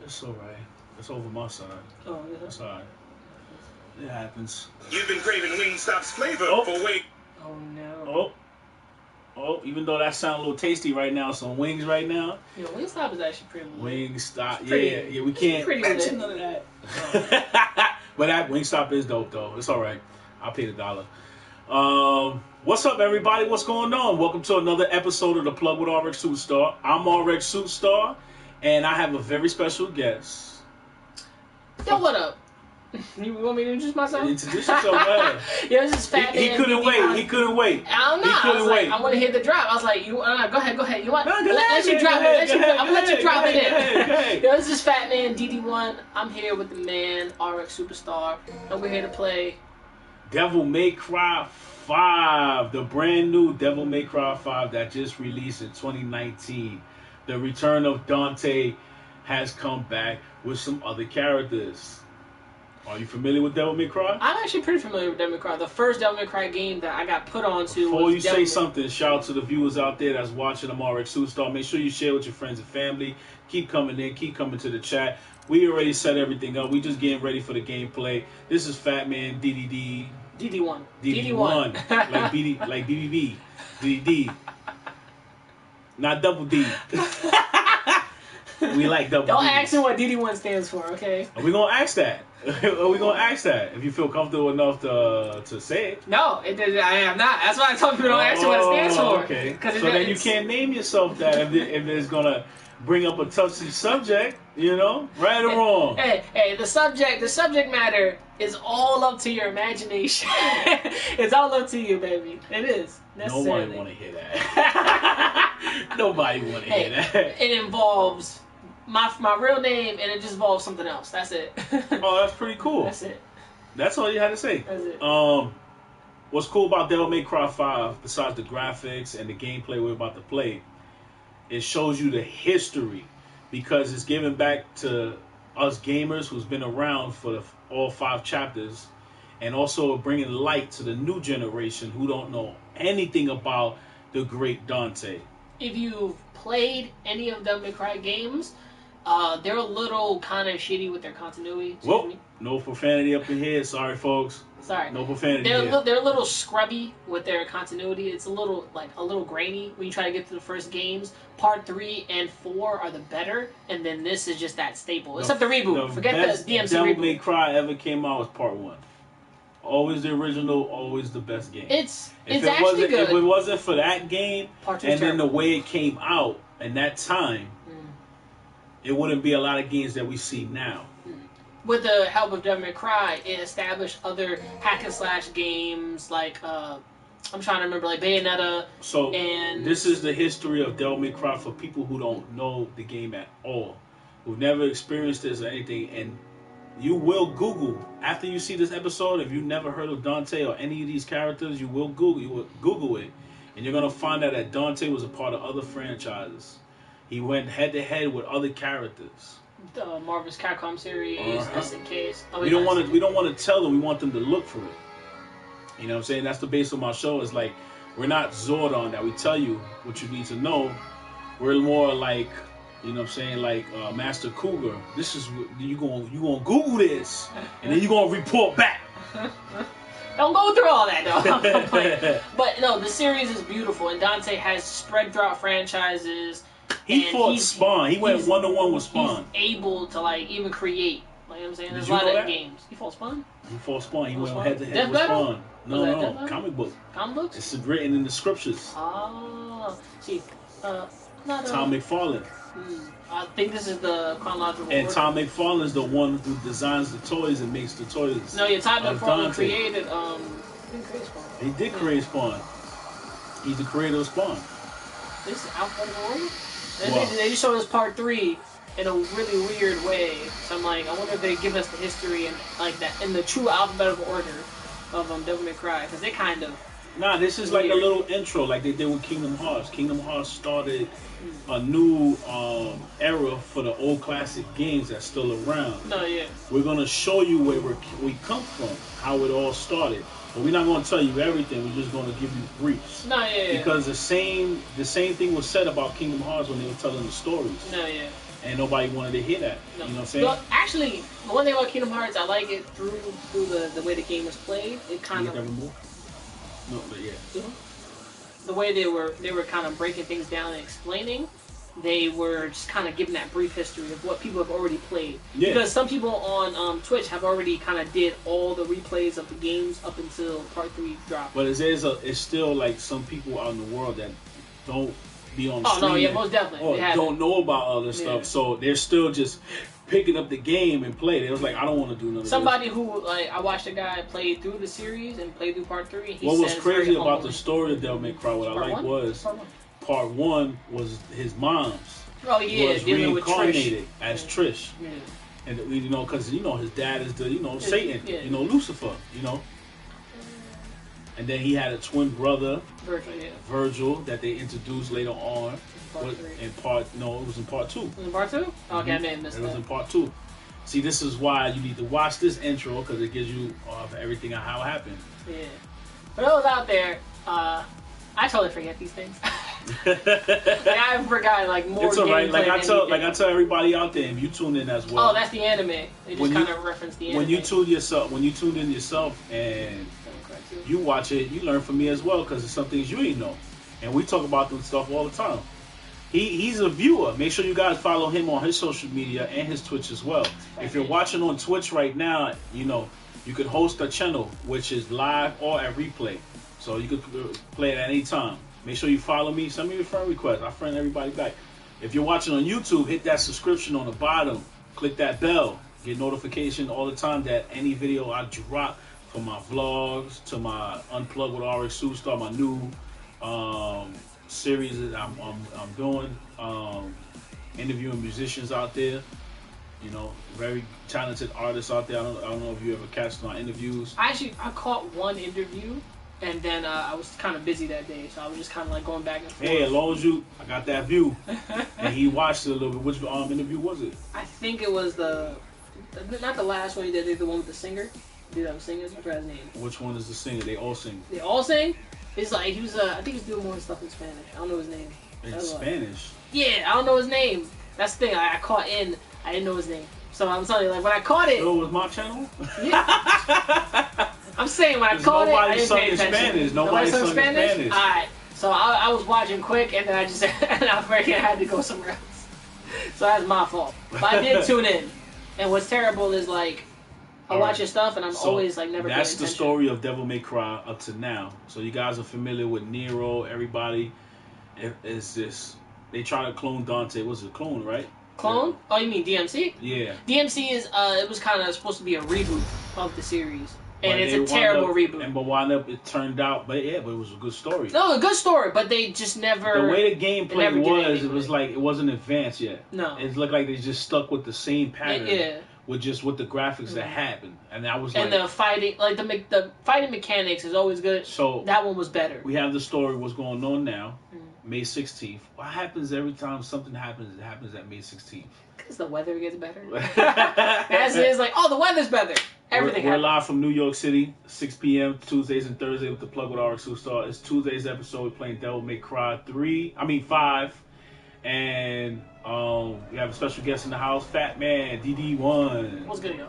It's alright. It's over my side. Oh, yeah. It's alright. It happens. You've been craving Wingstop's flavor for weeks. Oh no. Oh, even though that sounds a little tasty right now, some wings right now. Yeah, Wingstop is actually pretty lit. Wingstop, pretty, yeah, we can't mention none of that. But that Wingstop is dope though. It's alright. I'll pay the $1. What's up, everybody? What's going on? Welcome to another episode of The Plug with Rxsuperstar. I'm Rxsuperstar, and I have a very special guest. Yo, what up? You want me to introduce myself? Introduce yourself, man. Yeah, this is Fat Man. He couldn't wait. He couldn't wait. I don't know. He couldn't wait. I want to hear the drop. I was like, go ahead. You want? No, let you drop it. I'm gonna let you drop it in. Go Yo, this is Fat Man DD1. I'm here with the man Rxsuperstar, and we're here to play Devil May Cry 5, the brand new Devil May Cry 5 that just released in 2019. The return of Dante has come back with some other characters. Are you familiar with Devil May Cry? I'm actually pretty familiar with Devil May Cry. The first Devil May Cry game that I got put on to Before was you Devil say something, shout out to the viewers out there that's watching them Rxsuperstar. Make sure you share with your friends and family. Keep coming in. Keep coming to the chat. We already set everything up. We just getting ready for the gameplay. This is Fat Man DDD. DD1. DD1. like BBB. DDD. Not double D. We like double Don't D. ask him what DD1 stands for, okay? Are we going to ask that? Are we going to ask that? If you feel comfortable enough to say it. No, I am not. That's why I told people don't ask you what it stands for. Okay. So then you can't name yourself that if it's going to bring up a touchy subject, you know? Right or wrong? Hey, the subject matter is all up to your imagination. It's all up to you, baby. It is. Nobody want to hear that. Nobody want to hear that. It involves my real name, and it just involves something else. That's it. Oh, that's pretty cool. That's it. That's all you had to say. That's it. What's cool about Devil May Cry 5, besides the graphics and the gameplay we're about to play, it shows you the history, because it's giving back to us gamers who's been around for all 5 chapters, and also bringing light to the new generation who don't know anything about the great Dante. If you've played any of Devil May Cry games, they're a little kind of shitty with their continuity. Whoa, no profanity up in here. Sorry, folks. Sorry. No profanity They're here. they're a little scrubby with their continuity. It's a little grainy when you try to get to the first games. Part 3 and 4 are the better, and then this is just that staple. Except the reboot. Forget the DMC Devil reboot. May Cry ever came out was Part 1. Always the original, always the best game. It's actually good. If it wasn't for that game, Part and then the terrible. way it came out in that time, it wouldn't be a lot of games that we see now. With the help of Devil May Cry, it established other hack and slash games like I'm trying to remember, like Bayonetta. So and this is the history of Devil May Cry for people who don't know the game at all, who've never experienced this or anything. And you will Google after you see this episode. If you've never heard of Dante or any of these characters, you will Google it, and you're gonna find out that Dante was a part of other franchises. He went head to head with other characters. The Marvel's Capcom series, SNKs. We don't want to tell them. We want them to look for it. You know what I'm saying? That's the base of my show. It's like we're not Zordon that we tell you what you need to know. We're more like, you know what I'm saying, like Master Cougar. This is you gonna Google this, and then you gonna report back. Don't go through all that though. But no, the series is beautiful, and Dante has spread throughout franchises. He fought Spawn. He went 1-to-1 with Spawn. He's able to even create. Like what I'm saying, there's a you lot know of that? games. He fought Spawn. He fought Spawn. He went Spawn? head to head Death with Battle? Spawn. Was that Death No, Battle? comic book. Comic books? It's written in the scriptures. Ah, see, not Tom McFarlane. I think this is the chronological And order. Tom McFarlane is the one who designs the toys and makes the toys. No, yeah, Tom of McFarlane Dante. created he didn't create Spawn. He did create Spawn. He's the creator of Spawn. This is alphabetical order? Wow. They just showed us part 3 in a really weird way. So I'm like, I wonder if they give us the history and like that in the true alphabetical order of Devil May Cry, because they kind of. Nah, this is like a little intro, like they did with Kingdom Hearts. Kingdom Hearts started a new era for the old classic games that's still around. No, yeah. We're gonna show you where we come from, how it all started. But we're not gonna tell you everything. We're just gonna give you briefs. No, yeah. Because the same thing was said about Kingdom Hearts when they were telling the stories. No, yeah. and nobody wanted to hear that. No. You know what I'm saying? Well, actually, the one thing about Kingdom Hearts, I like it through the way the game was played. It kind of no, but yeah. The way they were kind of breaking things down and explaining. They were just kind of giving that brief history of what people have already played. Yeah. Because some people on Twitch have already kind of did all the replays of the games up until Part 3 dropped. But it's still like some people out in the world that don't be on stream. Oh, no, yeah, most definitely. Or don't know about other stuff. So they're still just picking up the game and play. They was like, I don't want to do none of Somebody this. who, like, I watched a guy play through the series and play through Part 3. What was crazy about the story of Devil May Cry, what I like was... Part 1 was his mom's. Oh yeah, was reincarnated with Trish. As Trish. Yeah. And you know, because his dad is the Satan. Yeah. Lucifer. And then he had a twin brother, Virgil, that they introduced later on. It was in Part 2. It was in Part 2? Okay, I may have missed that. It was in Part 2. See, this is why you need to watch this intro because it gives you everything on how it happened. Yeah. For those out there, I totally forget these things. I forgot more. It's alright. Like I tell everybody out there, if you tune in as well. Oh, that's the anime. They just kind of reference the anime. When you tune in yourself, and you watch it, you learn from me as well because there's some things you ain't know, and we talk about this stuff all the time. He's a viewer. Make sure you guys follow him on his social media and his Twitch as well. If you're watching on Twitch right now, you could host a channel which is live or at replay, so you could play it at any time. Make sure you follow me. Send me a friend request. I friend everybody back. If you're watching on YouTube, hit that subscription on the bottom. Click that bell. Get notification all the time that any video I drop, from my vlogs to my Unplugged with Rxsuperstar, my new series that I'm doing, interviewing musicians out there. Very talented artists out there. I don't know if you ever catch my interviews. I caught one interview. And then I was kind of busy that day, so I was just kind of like going back and forth. Hey, as long as I got that view. And he watched it a little bit. Which interview was it? I think it was not the last one he did, the one with the singer. Dude, that was singers. I forgot his name. Which one is the singer? They all sing. They all sing? It's like, he was, I think he's doing more stuff in Spanish. I don't know his name. In Spanish? Yeah, I don't know his name. That's the thing, I caught in, I didn't know his name. So I'm telling you, like, when I caught it... So it was my channel? Yeah. I'm saying, when I caught it, I didn't pay attention. Nobody sung in Spanish? Alright. So I was watching quick, and then I just... and I freaking had to go somewhere else. So that's my fault. But I did tune in. And what's terrible is, like, I watch your stuff, and I'm always, like, never paying attention. That's the story of Devil May Cry up to now. So you guys are familiar with Nero, everybody. It's this... They try to clone Dante. It was a clone, right? Clone? Yeah. Oh, you mean DMC? Yeah. DMC is, it was kind of supposed to be a reboot of the series. And it's a terrible reboot. But wound up, it turned out, but it was a good story. No, a good story, but they just never... The way the gameplay was, it was like, it wasn't advanced yet. No. It looked like they just stuck with the same pattern. Yeah. With the graphics that happened. And that was and the fighting, like, the fighting mechanics is always good. So... That one was better. We have the story, what's going on now. May 16th. What happens every time something happens? It happens at May 16th. Because the weather gets better. As it is, like, oh, the weather's better. Everything We're live from New York City, 6 p.m. Tuesdays and Thursdays with the Plug with Rxsuperstar. It's Tuesday's episode. We're playing Devil May Cry 5. And we have a special guest in the house, Fat Man, DD1. What's good, yo?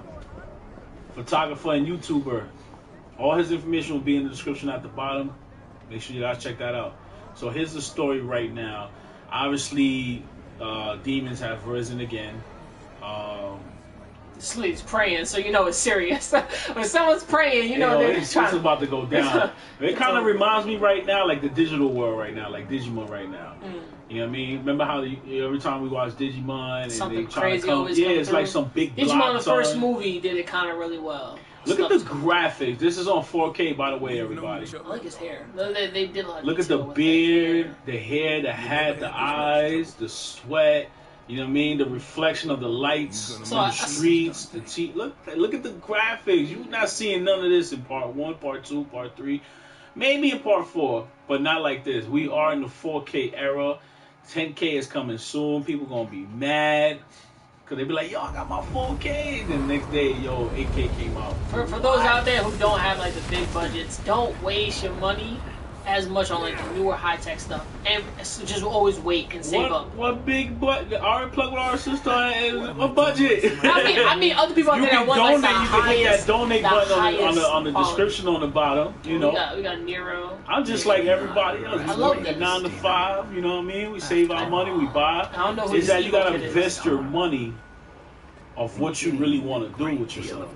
Photographer and YouTuber. All his information will be in the description at the bottom. Make sure you guys check that out. So here's the story right now. Obviously, demons have risen again. This lady's praying, so you know it's serious. When someone's praying, you know they're it's about to go down. It kind of reminds me right now, like the digital world right now, like Digimon right now. You know what I mean? Remember how every time we watch Digimon and something they try crazy to come, always it's through. Like some big Digimon, the first movie, did it kind of really well. Look at the graphics. This is on 4K, by the way, everybody. I like his hair. They did like. Look at the beard, the hair, the hat, the eyes, the sweat. You know what I mean? The reflection of the lights on the streets, the teeth. Look at the graphics. You're not seeing none of this in Part 1, Part 2, Part 3. Maybe in Part 4, but not like this. We are in the 4K era. 10K is coming soon. People gonna be mad. Cause they be like, yo, I got my 4K. Then the next day, yo, 8K came out. For those out there who don't have like the big budgets, don't waste your money as much on like the newer high tech stuff, and just always wait and save up. What big butt? The already plug with Rxsuperstar is a budget. I mean, other people out there that want like the highest. You can hit that donate button on the description on the bottom. You know, we got Nero. I'm just like everybody else. I love that 9 to 5. You know what I mean? We save our money, we buy. I don't know who is that you gotta invest your money of what you really want to do with yourself,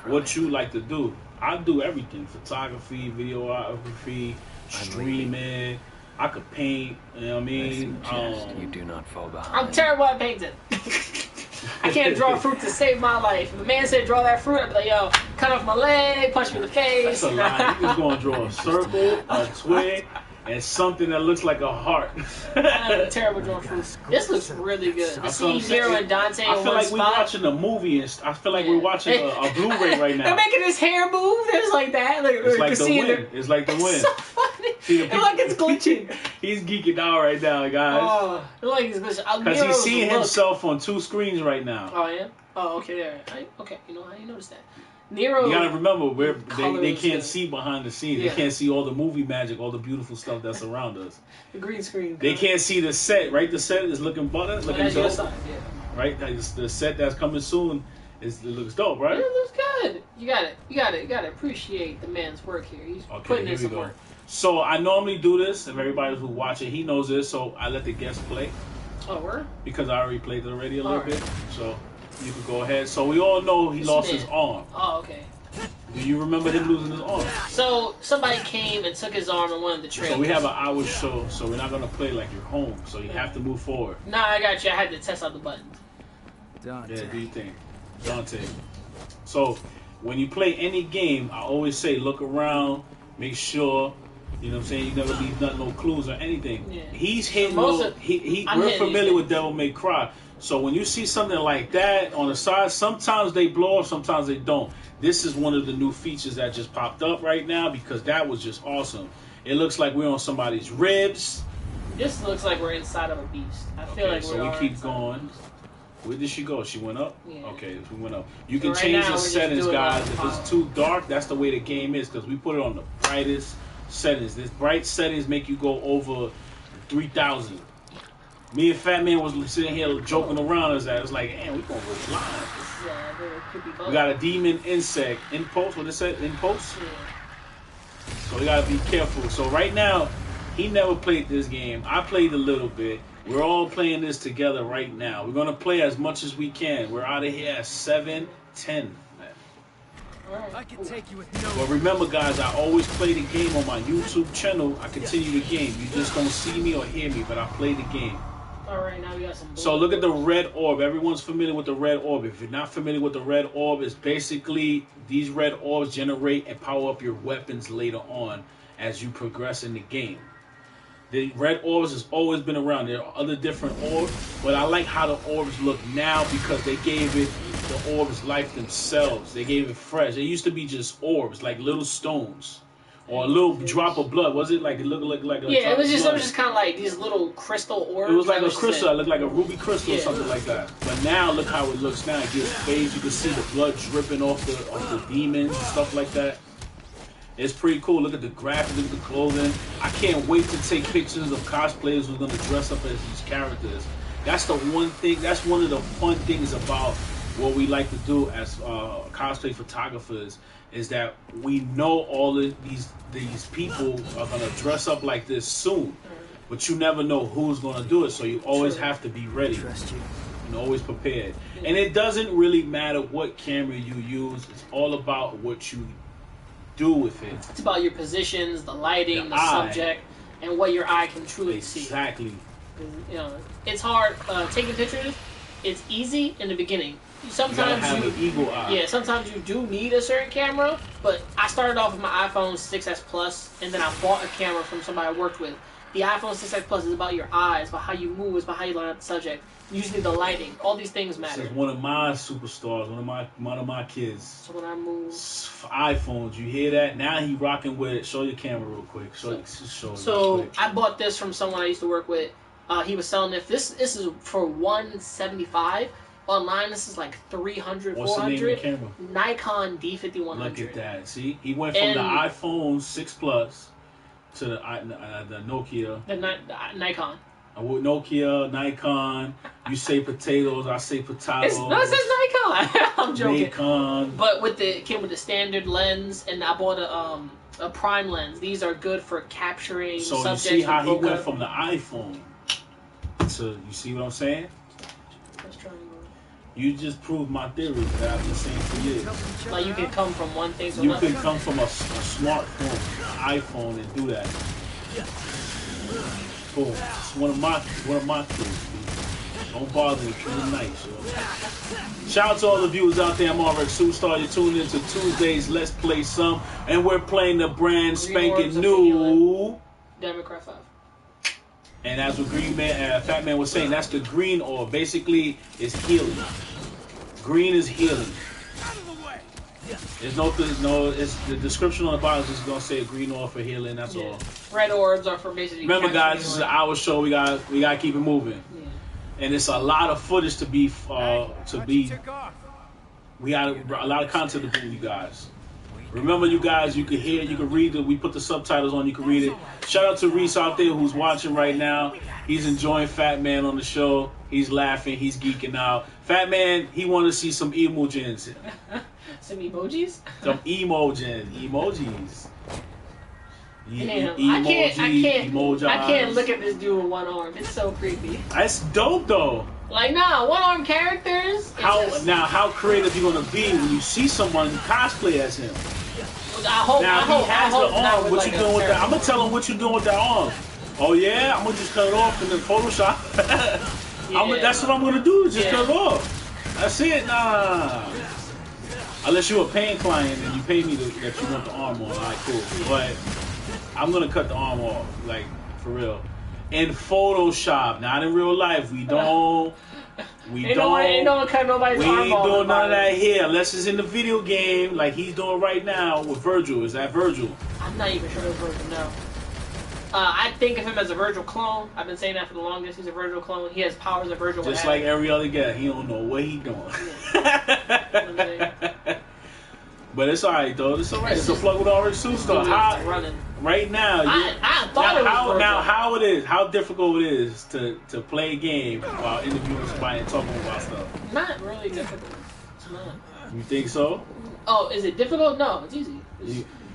what you like to do. I do everything: photography, videography, streaming. I could paint. You know what I mean? You do not fall behind. I'm terrible at painting. I can't draw fruit to save my life. If a man said draw that fruit, I'd be like, yo, cut off my leg, punch me in the face. That's a lie. You just gonna draw a circle, a twig, and something that looks like a heart. I'm terrible drawing fruit. This looks really good. To see Nero and Dante in one spot. I feel like we're watching a movie, and I feel like we're watching a Blu-ray right now. They're making his hair move. It's like that. It's like the wind. It's like the wind. It's so funny. It's like it's glitching. He's geeking out right now, guys. Oh, it's like he's glitching. Because he's seeing himself on 2 screens right now. Oh, yeah? Oh, okay, there. Okay, you know how you noticed that. Nero. You gotta remember, they can't see behind the scenes. Yeah. They can't see all the movie magic, all the beautiful stuff that's around us. The green screen. They can't see the set, right? The set is looking butter, looking dope. Yeah. Right? The set that's coming soon, it looks dope, right? Yeah, it looks good. You gotta appreciate the man's work here. He's putting in some work. So I normally do this, and everybody who watching, he knows this, so I let the guests play. Oh, word? Because I already played it already a little bit. So you can go ahead. So we all know he lost his arm. Oh, okay. Do you remember him losing his arm? So somebody came and took his arm in one of the trailers. So we have an hour show, so we're not gonna play like you're home. So you have to move forward. Nah, I got you. I had to test out the buttons. Dante. Yeah, do you think? Dante. So when you play any game, I always say look around, make sure. You know what I'm saying? You never leave no clues or anything. Yeah. He's hitting. We're familiar with Devil May Cry. So when you see something like that on the side, sometimes they blow up, sometimes they don't. This is one of the new features that just popped up right now because that was just awesome. It looks like we're on somebody's ribs. This looks like we're inside of a beast. I feel like so we keep going. Where did she go? She went up? Yeah. Okay, she went up. You can change the settings, guys. If it's too dark, that's the way the game is because we put it on the brightest settings. This bright settings make you go over 3,000. Me and Fat Man was sitting here joking around us that. It was like, damn, we gonna go live. We got a demon insect. In post, what it said? In post? Yeah. So we gotta be careful. So right now, he never played this game. I played a little bit. We're all playing this together right now. We're gonna play as much as we can. We're out of here at 7:10. I can take you with no. But remember, guys, I always play the game on my YouTube channel. I continue the game. You just don't see me or hear me, but I play the game. All right, now we got some. So look at the red orb. Everyone's familiar with the red orb. If you're not familiar with the red orb, it's basically these red orbs generate and power up your weapons later on as you progress in the game. The red orbs has always been around. There are other different orbs, but I like how the orbs look now because they gave it the orbs life themselves. They gave it fresh. They used to be just orbs, like little stones. Or a little drop of blood. Was it like it looked like a yeah, it was just kind of like these little crystal orbs. It was like a crystal. It looked like a ruby crystal or something like that. But now look how it looks now. It gives phase. You can see the blood dripping off the demons and stuff like that. It's pretty cool. Look at the graphics, look at the clothing. I can't wait to take pictures of cosplayers who's gonna dress up as these characters. That's the one thing. That's one of the fun things about what we like to do as cosplay photographers. Is that we know all of these people are gonna dress up like this soon, but you never know who's gonna do it. So you always have to be ready and always prepared. And it doesn't really matter what camera you use. It's all about what you do with it. It's about your positions, the lighting, the subject, and what your eye can truly see. Exactly. You know, it's hard taking pictures. It's easy in the beginning. Sometimes you have an eagle eye. Yeah, sometimes you do need a certain camera, but I started off with my iPhone 6s Plus, and then I bought a camera from somebody I worked with. The iPhone 6s Plus is about your eyes, about how you move, it's about how you line up the subject. Usually the lighting, all these things matter. This is one of my superstars, one of my kids. So when I move, iPhones, you hear that? Now he rocking with it. Show your camera real quick. So I bought this from someone I used to work with. He was selling it. This is for $175. Online, this is like $300, $400. What's the name of the camera? Nikon D5100. Look at that. See, he went from the iPhone 6 Plus to the Nokia. The Nikon. With Nokia, Nikon, you say potatoes, I say potatoes. No, it says Nikon. I'm joking. Nikon. But it came with the standard lens, and I bought a prime lens. These are good for capturing so subjects. So you see how he went from the iPhone to, you see what I'm saying? You just proved my theory that I've been saying for years. Like you can come from one thing to another. another. You can come from a smartphone, an iPhone, and do that. Boom. It's one of my theories. Don't bother me. Keep it nice, yo. Shout out to all the viewers out there. I'm Rxsuperstar. You're tuned into Tuesdays. Let's play some, and we're playing the brand spanking new Devil May Cry 5. And as what Fat Man was saying, that's the green orb. Basically, it's healing. Green is healing. There's it's the description on the bottle is just gonna say a green orb for healing. That's all. Red orbs are for basically. Remember, guys, this is an hour show. We gotta keep it moving. Yeah. And it's a lot of footage to be. We got a lot of content to do, you guys. Remember, you guys, you can hear, you can read it. We put the subtitles on, you can read it. Shout out to Reese out there who's watching right now. He's enjoying Fat Man on the show. He's laughing, he's geeking out. Fat Man, he wanted to see some emojis. Some emojis? Some emojis. Damn, I can't look at this dude with one arm. It's so creepy. That's dope though. Like one arm characters. How creative you gonna be when you see someone cosplay as him? I hope the arm. What you doing with that? I'm gonna tell him what you doing with that arm. Oh yeah, I'm gonna just cut it off in the Photoshop. That's what I'm gonna do. Just cut it off. That's it. Nah. Unless you're a paying client and you pay me that you want the arm on. Alright, cool. But I'm gonna cut the arm off, like for real. In Photoshop, not in real life. We don't ain't no one cut nobody's arm off. We ain't doing none of that here, unless it's in the video game, like he's doing right now with Virgil. Is that Virgil? I'm not even sure it's Virgil. No. I think of him as a Virgil clone. I've been saying that for the longest. He's a Virgil clone. He has powers of Virgil. Just like every other guy, he don't know what he doing. But it's alright though. It's alright. It's a plug with Rxsuperstar. Right now, I thought it was how difficult it is to play a game while interviewing somebody and talking about stuff. Not really difficult. It's not. You think so? Oh, is it difficult? No, it's easy.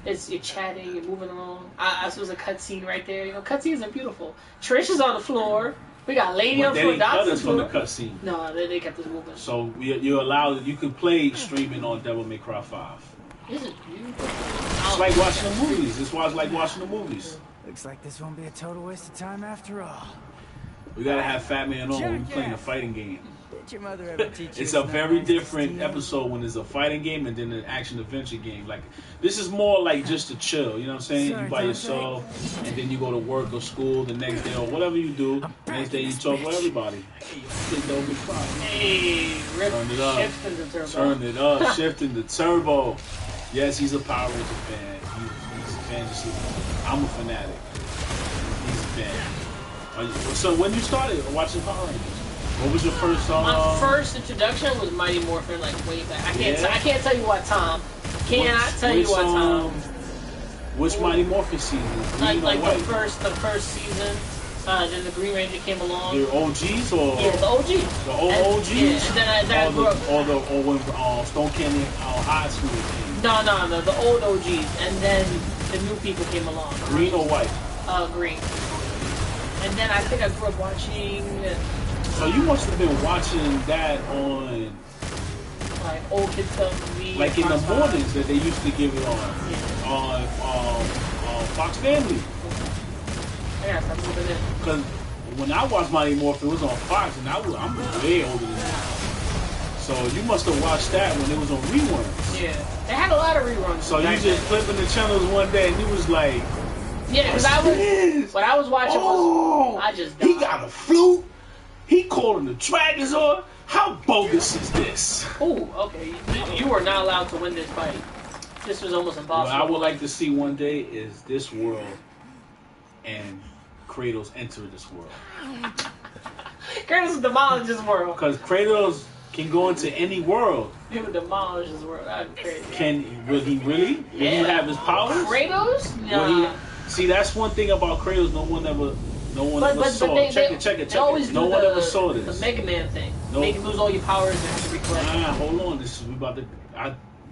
You're chatting, you're moving along. I saw a cutscene right there. You know, cutscenes are beautiful. Trish is on the floor. We got Lady on the floor. They cut us from the cutscene. No, they kept us moving. So you're allowed. You can play streaming on Devil May Cry 5. This is beautiful. It's like watching the movies. It's why it's like watching the movies. Looks like this won't be a total waste of time after all. We gotta have Fat Man on when we're playing a fighting game. Did your mother ever teach you it's a very different episode when there's a fighting game and then an action adventure game. Like this is more like just to chill. You know what I'm saying? You by yourself, and then you go to work or school the next day or whatever you do. Next day you talk with everybody. Hey, turn it up. Shifting the turbo. Turn it up. Shifting the turbo. Yes, he's a Power Ranger fan. He's a fan. I'm a fanatic. He's a fan. So when you started watching Power Rangers, what was your first song? My first introduction was Mighty Morphin, like way back. I can't tell you what time. Cannot tell you what time. Which Mighty Morphin season? Like the first season. Then the Green Ranger came along. The OGs or? Yeah, the OGs. The old OGs? Yeah, and then I grew up. Or when Stone Canyon High School came. No, the old OGs. And then the new people came along. Green or white? Green. And then I think I grew up watching... So you must have been watching that on... Like old kids TV. Like in the mornings that they used to give it on. Yeah. On Fox Family. Yeah, I'm moving in. Because when I watched Mighty Morphin, it was on Fox, and I'm way older than that. So you must have watched that when it was on reruns. Yeah, they had a lot of reruns. So you just flipping the channels one day, and you was like, yeah, because what I was watching was I just died. He got a flute. He calling the dragons on. How bogus is this? Oh, okay. You were not allowed to win this fight. This was almost impossible. What I would like to see one day is this world and Kratos enter this world. Kratos demolished this world. Because Kratos can go into any world. He would demolish this world. That'd be crazy. Will he really? Will he have his powers? Kratos? Nah. See, that's one thing about Kratos. No one ever saw. Check it. No one ever saw this. The Mega Man thing. Nope. Make you lose all your powers and have to recollect. Hold on. This is we about to.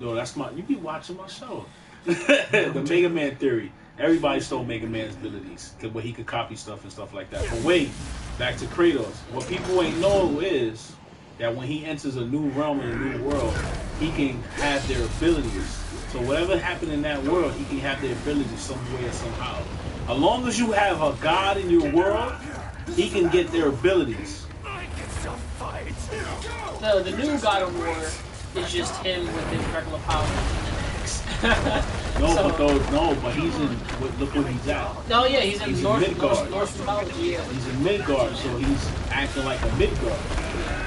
That's my. You be watching my show. The Mega Man theory. Everybody stole Mega Man's abilities, where he could copy stuff and stuff like that. But wait, back to Kratos. What people ain't know is that when he enters a new realm and a new world, he can have their abilities. So whatever happened in that world, he can have their abilities some way or somehow. As long as you have a god in your world, he can get their abilities. No, the new God of War is just him with his regular powers and an axe. But he's in. Look where he's at. No, yeah, he's in Norse mythology. Yeah. He's in Midgard, so he's acting like a Midgard.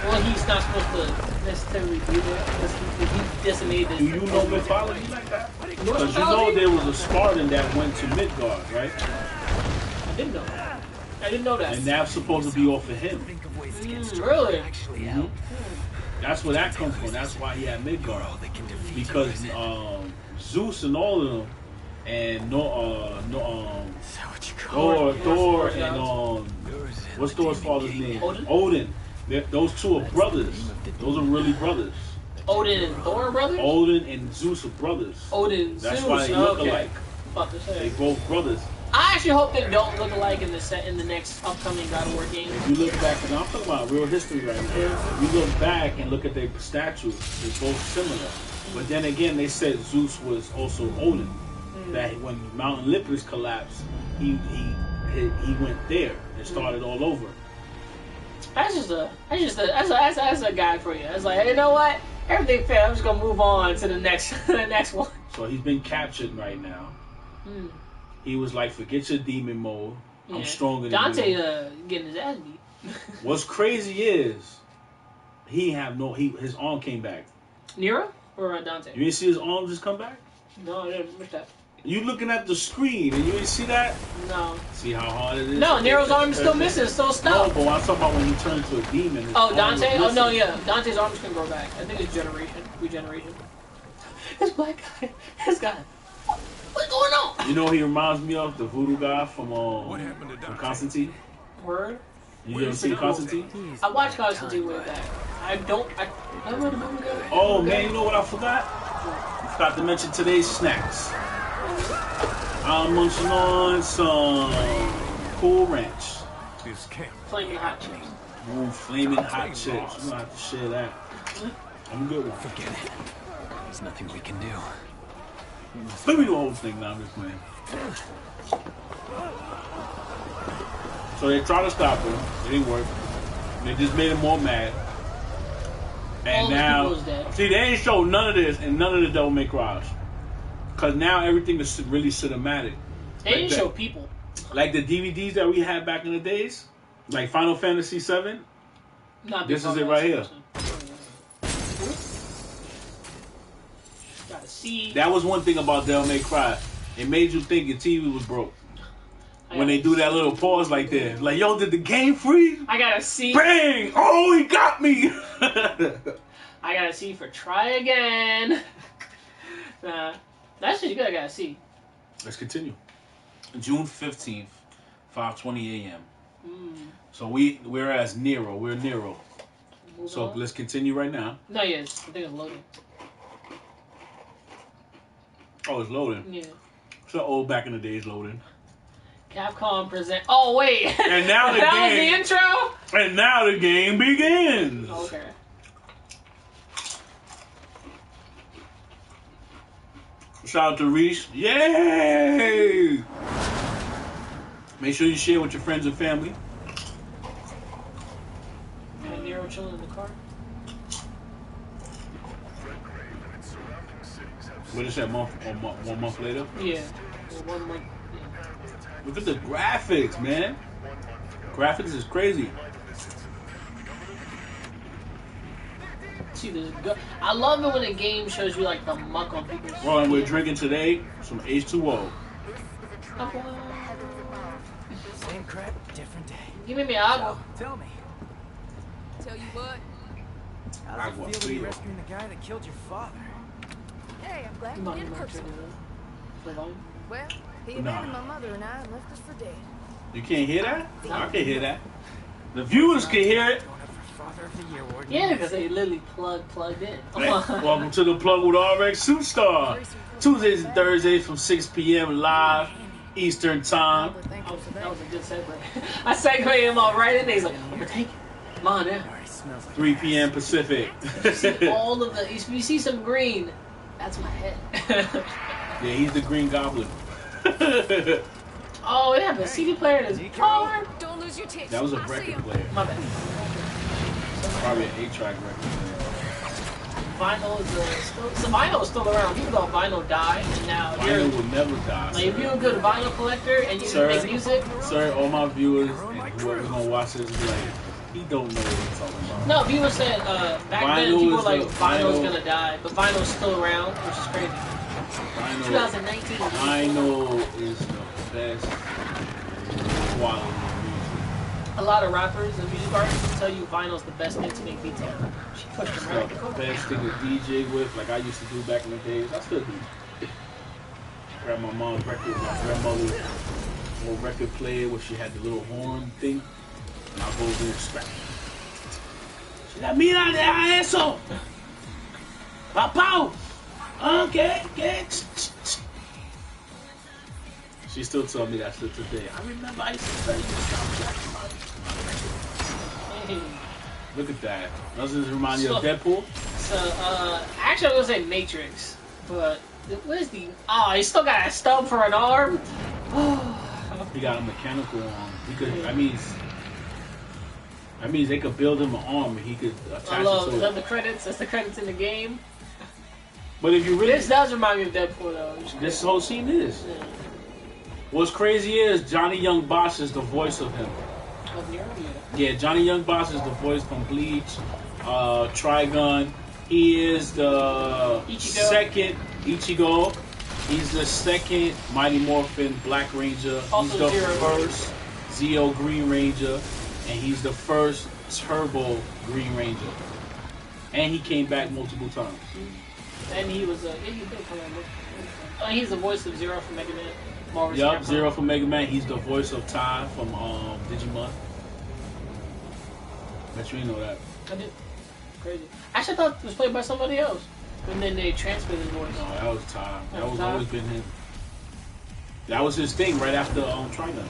Well, he's not supposed to necessarily be there because he decimated. Do you know mythology like that? Because you know there was a Spartan that went to Midgard, right? I didn't know that. I didn't know that. And that's supposed to be off of him. Really? Mm-hmm. That's where that comes from. That's why he had Midgard. Because Zeus and all of them, and Thor and what's Thor's father's name? Odin. Those two are brothers. Those are really brothers. Odin and Thor are brothers? Odin and Zeus are brothers. Odin, That's Zeus. why they look alike. They both brothers. I actually hope they don't look alike in the next upcoming God of War game. If you look back, and I'm talking about real history right now. If you look back and look at their statues, they're both similar. But then again, they said Zeus was also Odin. That when Mount Olympus collapsed, he went there and started all over. That's a guy for you. It's like, you know what? Everything failed. I'm just gonna move on to the next one. So he's been captured right now. He was like, forget your demon mode. Yeah. I'm stronger than Dante you. getting his ass beat. What's crazy is his arm came back. Nero or Dante? You didn't see his arm just come back? No, I didn't. What's that? You looking at the screen and you didn't see that? No. See how hard it is? No, Nero's arm is still missing, still stuck. No, but I'm talking about when he turned into a demon. Oh, Dante? Oh, no, yeah. Dante's arms can grow back. I think it's regeneration. This black guy, this guy. What's going on? You know, he reminds me of the voodoo guy from Constantine. Word? You ever seen Constantine? I watched Constantine way back. I don't remember that. Oh, man, you know what I forgot? I forgot to mention today's snacks. I'm munching on some Cool Ranch. Flaming hot chips. Ooh, flaming hot chips. You're gonna have to share that. I'm a good one. Forget it. There's nothing we can do. Let me do the whole thing now. I'm just playing. So they tried to stop him. It didn't work. They just made him more mad. And now, see, they ain't showed none of this and none of the Devil May Cry. Because now everything is really cinematic. They didn't show people. Like the DVDs that we had back in the days. Like Final Fantasy VII. This is it right here. Gotta see. That was one thing about Devil May Cry. It made you think your TV was broke. When they do that little pause like that. Like, yo, did the game freeze? I gotta see. Bang! Oh, he got me! I gotta see for try again. That's just good. I gotta see. Let's continue. June 15th, 5:20 a.m. So we're as Nero. We're Nero. So let's continue right now. No, yes. I think it's loading. Oh, it's loading. Yeah. So old back in the days loading. Capcom present. Oh wait. And now the that game. was the intro. And now the game begins. Okay. Shout out to Reese. Yay! Make sure you share with your friends and family. And Nero chilling in the car. What is that, month? 1 month later? Yeah. 1 month. Look at the graphics, man. Graphics is crazy. See, I love it when a game shows you like the muck on people's. Well, and we're drinking today some H2O. Same crap, different day. Give me agua. Tell me. Tell you what. How does it feel to be rescuing the guy that killed your father? Hey, I'm glad you didn't hurt someone. Well, He abandoned my mother and I and left us for dead. You can't hear that? I can hear that. The viewers can hear it. Father of the Year award. Yeah, because they literally plugged in. Welcome to the plug with Rxsuperstar. Tuesdays and Thursdays from 6 p.m. live Eastern Time. That was a good segue. I segued him all right in there. He's like, here, take it. Come on now. 3 p.m. Pacific. See all of the. You see some green. That's my head. Yeah, he's the Green Goblin. Oh, they have a CD player in his car. Don't lose your tits. That was a record player. My bad. Probably an 8-track record. Vinyl is still. So vinyl is still around. Even though vinyl died, and now Vinyl will never die. like if you're a good vinyl collector and you make music. Sir, all my viewers and whoever's gonna watch this be like, he don't know what he's talking about. No, people said back Vinyl then people is were like the- vinyl's vinyl- gonna die, but vinyl's still around, which is crazy. Vinyl, 2019. vinyl is the best quality of A lot of rappers and music artists will tell you vinyl's the best thing to make beats on. She pushed music. them right. It's the best thing to DJ with, like I used to do back in the days. I still do. Grab my mom's record, my grandmother's old record player where she had the little horn thing, and I'll go over and scratch. She like, mira de eso! Papau! Okay. She still tells me that shit today. I remember I used to study Hey. Look at that. Doesn't this remind you of Deadpool? So, actually, I was gonna say Matrix, but where's the? Oh, he still got a stub for an arm. He got a mechanical arm. He could. I mean, they could build him an arm and he could attach I it love to it. the credits. That's the credits in the game. But if you really, This does remind me of Deadpool, though. this whole scene is. Yeah. What's crazy is Johnny Young Bosch is the voice of him. Of Nero, Yeah, Johnny Young Bosch is the voice from Bleach, Trigun. He is the Ichigo. second Ichigo. He's the second Mighty Morphin Black Ranger. Also He's the Zero. first Zeo Green Ranger. And he's the first Turbo Green Ranger. And he came back multiple times. And he was he's the voice of Zero from Mega Man. Marvel's Yup, Capcom. Zero from Mega Man. He's the voice of Ty from Digimon. Bet you didn't know that. I did. Crazy. Actually, I thought it was played by somebody else. And then they transferred his voice. No, that was Ty. That That was was Ty? always been him. That was his thing right after Trigun.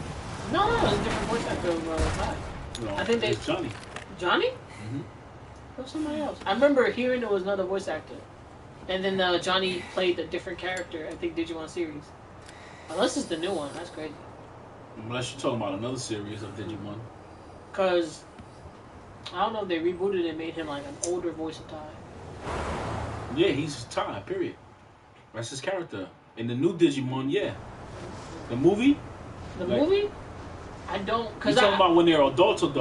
No, it was a different voice actor of Ty. No, I think they- it's Johnny. Johnny? Mhm. It was somebody else. I remember hearing there was another voice actor. And then Johnny played a different character, I think Digimon series. Unless it's the new one, that's crazy. Unless you're talking about another series of Digimon. Because, I don't know if they rebooted it and made him like an older voice of Ty. Yeah, he's Ty, period. That's his character. In the new Digimon, yeah. The movie? The Like- movie? I don't... You're Cause talking about when they're adults. When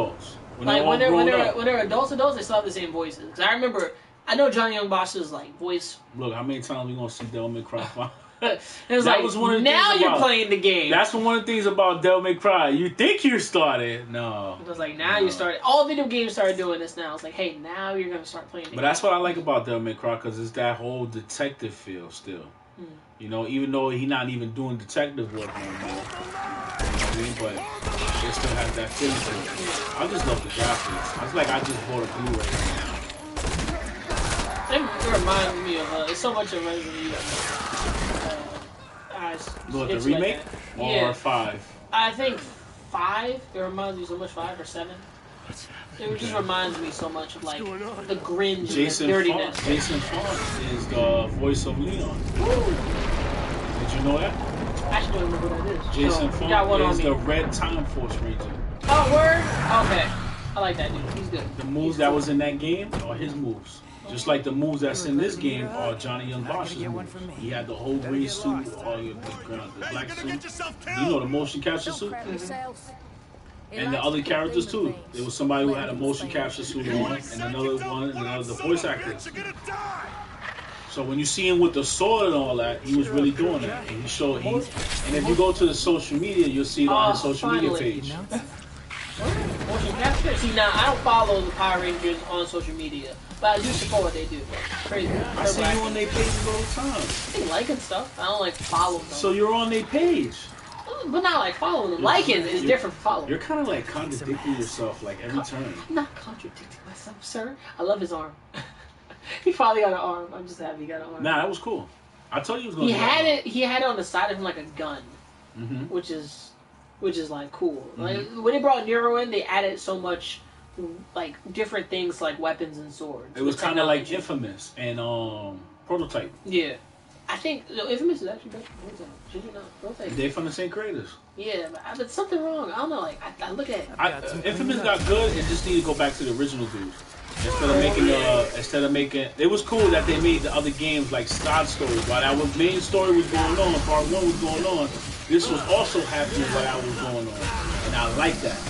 like they're all grown up. when they're adults, they still have the same voices. Because I remember, I know Johnny Young Bosch's like voice. Look, how many times we gonna see Devil May Cry 5? It was That like, was one of the now things you're about- playing the game. That's one of the things about Devil May Cry. You think you started. No. It was like, now you started... All video games started doing this now. It's like, hey, now you're going to start playing the But game. that's what I like about Devil May Cry, because it's that whole detective feel still. You know, even though he's not even doing detective work no more. You know what I mean? But it still has that feeling to it. I just love the graphics. I feel like I just bought a Blu-ray right now. It reminds me of... it's so much of Resident Evil. Look, the it's like remake? that. Or Yeah. 5? I think 5. It reminds me so much 5 or 7. It just reminds me so much of like the cringe Jason and the dirtiness. Font. Jason Font is the voice of Leon. Did you know that? I actually don't remember what that is. Jason So, you got one Font on is me. the Red Time Force Ranger. Oh, word? Okay. I like that dude. He's good. The moves that was in that game are his moves. Just like the moves that's in this game are Johnny Young Bosch's moves. He had the whole green suit, all the black suit. You know, the motion capture suit. And the other characters too. There was somebody who had a motion capture suit on, and another one, and another the voice actor. So when you see him with the sword and all that, he was really doing that. And he showed, and if you go to the social media, you'll see it on his social media finally. page. Motion motion capture. See, now I don't follow the Power Rangers on social media, but I do support what they do. Crazy. I see you on their pages all the time. They liking stuff. I don't like follow them. So you're on their page. But not like following them. Liking is different from following. You're kind of like contradicting yourself like every turn. I'm not contradicting myself, sir. I love his arm. He finally got an arm. I'm just happy he got an arm. Nah, that was cool. I told you he was gonna. He had it on the side of him like a gun, which is like cool. Like when they brought Nero in, they added so much like different things like weapons and swords. It was kind of like Infamous and Prototype. Yeah. I think Infamous is actually better. Should you not? They're from the same creators. Yeah, but something wrong. I don't know. Like I look at Infamous got good. It just need to go back to the original dudes instead of making. It was cool that they made the other games like side stories. While that main story was going on, part 1 was going on. This was also happening while that was going on, and I like that.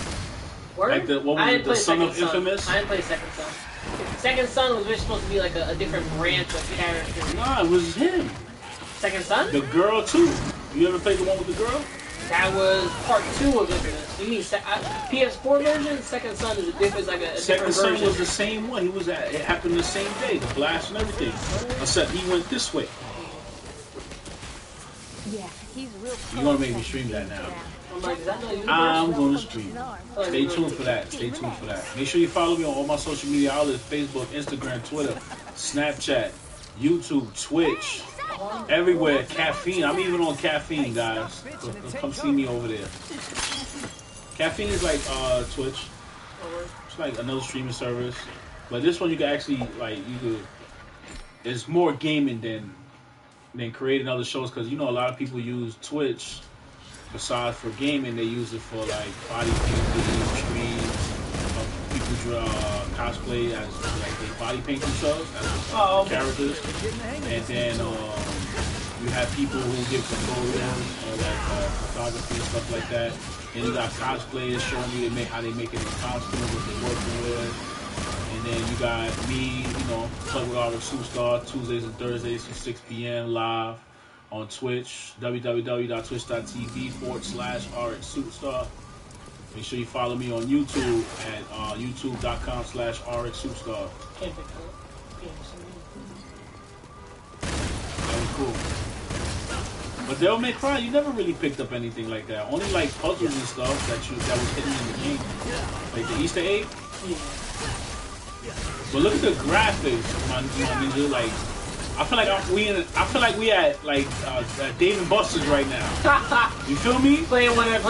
Word? Like the Son of Infamous. I didn't play Second Son. Second Son was really supposed to be like a different branch of characters. Nah, it was him. Second Son? The girl too. You ever played the one with the girl? That was part 2 of Infamous. You mean PS4 version? Second Son is a different, like a Second different Son version. was the same one. It happened the same day, the blast and everything. Except he went this way. Yeah, he's real. You're gonna make me stream that now. I'm like, is that not you? I'm gonna stream. Stay tuned for that. Stay tuned for that. Make sure you follow me on all my social media outlets: Facebook, Instagram, Twitter, Snapchat, YouTube, Twitch, everywhere. Caffeine. I'm even on Caffeine, guys. Come see me over there. Caffeine is like Twitch. It's like another streaming service, but this one you can actually it's more gaming than creating other shows, because you know a lot of people use Twitch besides for gaming. They use it for like body painting streams. People draw cosplay as like they body paint themselves as characters, and then you have people who give tutorials or like photography and stuff like that. And you got cosplayers showing you how they make it in costumes, what they're working with. And then you got me, play with Rxsuperstar Tuesdays and Thursdays from 6 p.m. live on Twitch, www.twitch.tv/Rxsuperstar. Make sure you follow me on YouTube at youtube.com/Rxsuperstar. That was cool. But Devil May Cry, you never really picked up anything like that. Only like puzzles and stuff that was hidden in the game, like the Easter egg. But look at the graphics, my ninja. Like, I feel like we at like Dave and Buster's right now. You feel me? Playing like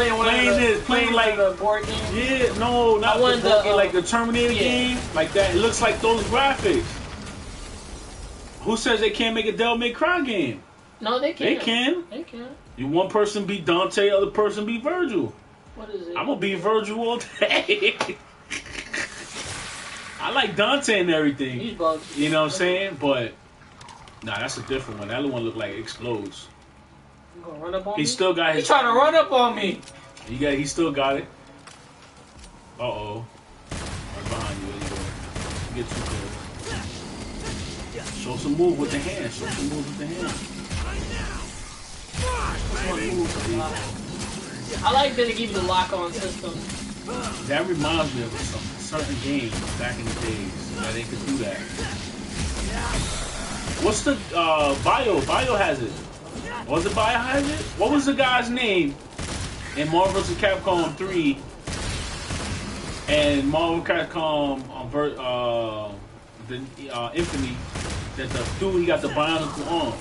the board game. Yeah, no, not the board game, like the Terminator game, like that. It looks like those graphics. Who says they can't make a Devil May Cry game? No, they can. They can. They can. You one person be Dante, other person be Virgil. What is it? I'm gonna be Virgil all day. I like Dante and everything. He's bugs. You know what I'm saying? But nah, that's a different one. That other one look like it explodes. You gonna run up on me? He still got his. He's trying to run up on me. He still got it. Uh-oh. Right behind you. There you go. You get too close. Show some move with the hand. Show some move with the hand. I like that they give you the lock-on system. That reminds me of some certain games back in the days that they could do that. What's the Bio? Bio has it. Was it Bio has it? What was the guy's name in Marvel vs. Capcom 3 and Marvel Capcom Infinity? That the dude, he got the bionicle arm.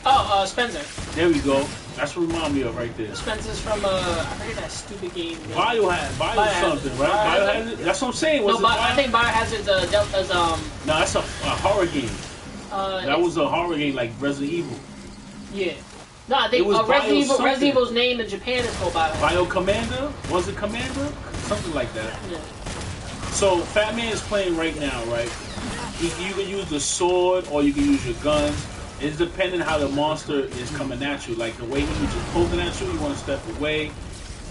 Oh, Spencer. There we go. That's what remind me of right there. Spencer's from I forget that stupid game. Bio something, right? Biohazard. That's what I'm saying. I think Biohazard's No, that's a horror game. That was a horror game like Resident Evil. Yeah. No, I think Resident Evil's name in Japan is called Biohazard. Bio Commander? Was it Commander? Something like that. Yeah. So Fat Man is playing right now, right? You can use the sword or you can use your guns. It's depending how the monster is coming at you. Like the way he was just poking at you, you want to step away.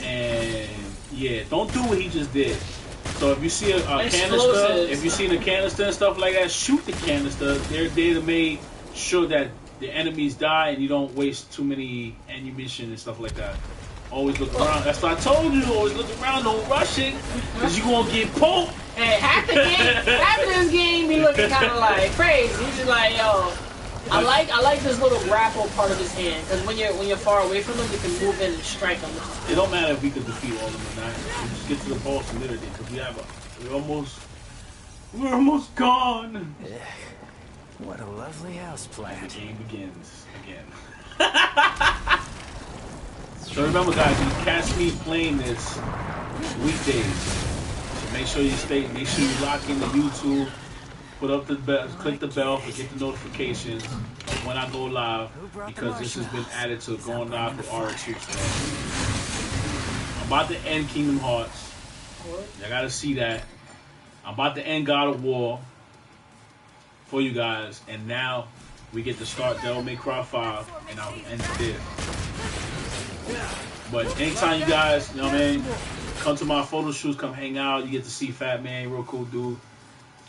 And yeah, don't do what he just did. So if you see a canister, if you see the canister and stuff like that, shoot the canister. They're there to make sure that the enemies die and you don't waste too many ammunition and stuff like that Always look around. That's what I told you. Always look around. Don't rush it, cause you gonna get poked. Hey, half of this game be looking kind of like crazy. He's just like, yo, I like this little grapple part of his hand, because when you're far away from him, you can move in and strike him. It don't matter if we could defeat all of them or not. We just get to the boss and literally, because we're almost gone. Ugh, what a lovely house plant. The game begins again. So remember, guys, you catch me playing this weekdays. So make sure you lock in the YouTube, put up the bell, click the bell to get the notifications when I go live, because this has been added to going live with Rxsuperstar. I'm about to end Kingdom Hearts. I gotta see that. I'm about to end God of War for you guys, and now we get to start Devil May Cry 5, and I'll end it there. But anytime you guys, you know what I mean, come to my photo shoots, come hang out, you get to see Fat Man, real cool dude.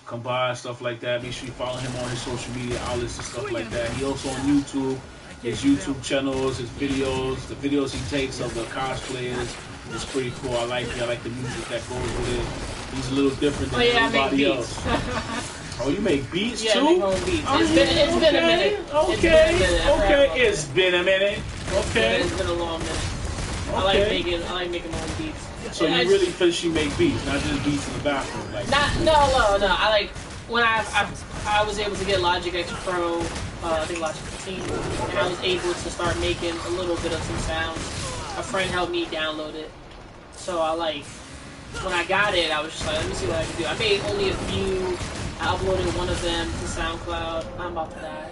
Come by, stuff like that. Make sure you follow him on his social media outlets and stuff like that. He also on YouTube, his YouTube channels, his videos, the videos he takes of the cosplayers. It's pretty cool. I like it. I like the music that goes with it. He's a little different than everybody else. Oh, you make beats too? Yeah, I make my own beats. It's been a minute. Okay. It's been a minute. Okay. It's been a long minute. Okay. I like making my own beats. So you really officially make beats, not just beats in the bathroom, like. No. I like when I was able to get Logic X Pro, I think Logic 15, and I was able to start making a little bit of some sounds. A friend helped me download it, so when I got it, I was just like, let me see what I can do. I made only a few. I uploaded one of them to SoundCloud. I'm about to die.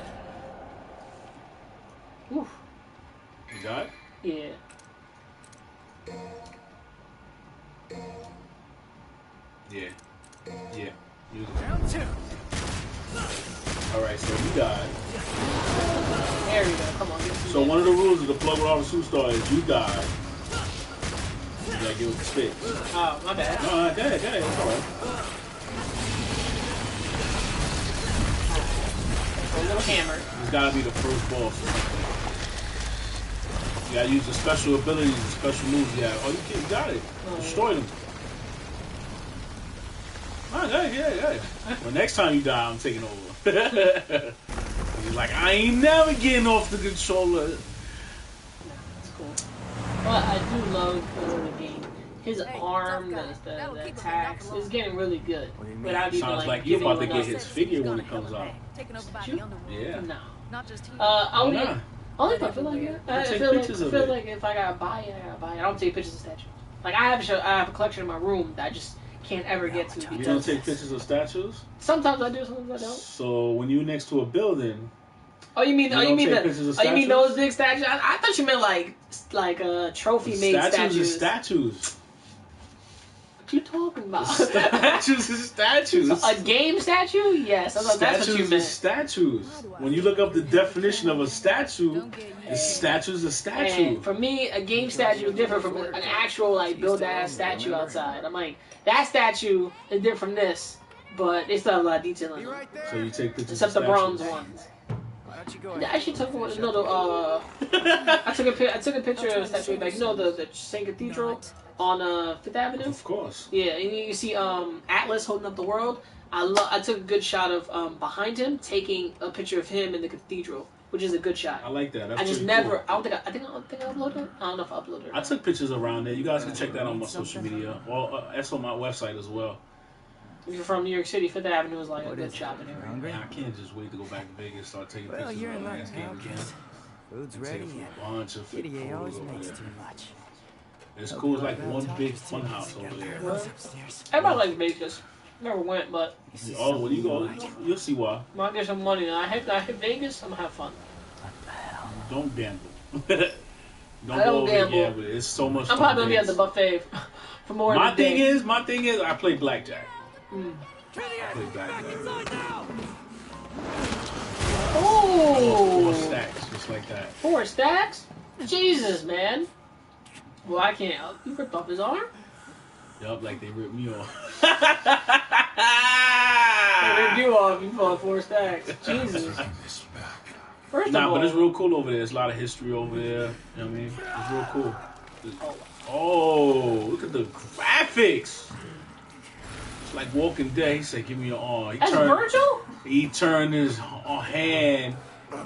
Whew. You died? Yeah. Yeah. Round 2. Alright, so you died. There we go. Come on. So one of the rules of the plug with Rxsuperstar is you die. You gotta give it the spit. Oh, my bad. No, go ahead. It's alright. A little hammer. It's gotta be the first boss. You gotta use the special abilities, the special moves you have. Oh, you got it. Destroy them. Oh, yeah. Well, next time you die, I'm taking over. He's like, I ain't never getting off the controller. That's cool. Well, I do love the game. His arm, the attacks, is getting really good. Without even sounds like you're about to get his figure when it comes out. Yeah. No. Not just he. Only if I feel like it. I feel like if I gotta buy it, I gotta buy it. I don't take pictures of statues. Like I have a collection in my room that I just can't ever get to. You don't take pictures of statues? Sometimes I do, sometimes I don't. So when you're next to a building. Oh, you mean those big statues? I thought you meant like trophy made statues. Statues. What you talking about? Statues is statues. A game statue? Yes, I thought that's what you meant. Statues. When you look up the definition of a statue, a statue is a statue. And for me, a game statue is different from an actual build-ass statue outside. I'm like, that statue is different from this, but they still have a lot of detail in it. So you take pictures except of the bronze ones. I actually took one. No, I took a picture of a statue back. You know the St. Cathedral on 5th Avenue. Of course. Yeah, and you see Atlas holding up the world. I took a good shot of behind him, taking a picture of him in the cathedral, which is a good shot. I like that. That's I just never. Cool. I think I uploaded it. I don't know if I uploaded it. I took pictures around there. You guys can check that on my social media. Well, that's on my website as well. If you're from New York City, 5th Avenue is like a good shopping area. Man, I can't just wait to go back to Vegas and start taking pictures of the last game again. Food's ready. Bunch of Kitty always makes too much. It's cool. It's like one big fun house over there. Everybody likes Vegas. Never went, but. Oh, when you go, you'll see why. When I get some money, I hit Vegas. I'm gonna have fun. Don't gamble. I don't gamble. It's so much. I'm probably gonna be at the buffet for more. My thing is, I play blackjack. I play blackjack. Oh! 4 stacks, just like that. 4 stacks? Jesus, man. Well, I can't. You ripped off his arm? Yup, like they ripped me off. They ripped you off. You fought 4 stacks. Jesus. First of all, but it's real cool over there. There's a lot of history over there. You know what I mean? It's real cool. Oh, look at the graphics. It's like Walking Dead. He said, "Give me your arm." That's Virgil? He turned his hand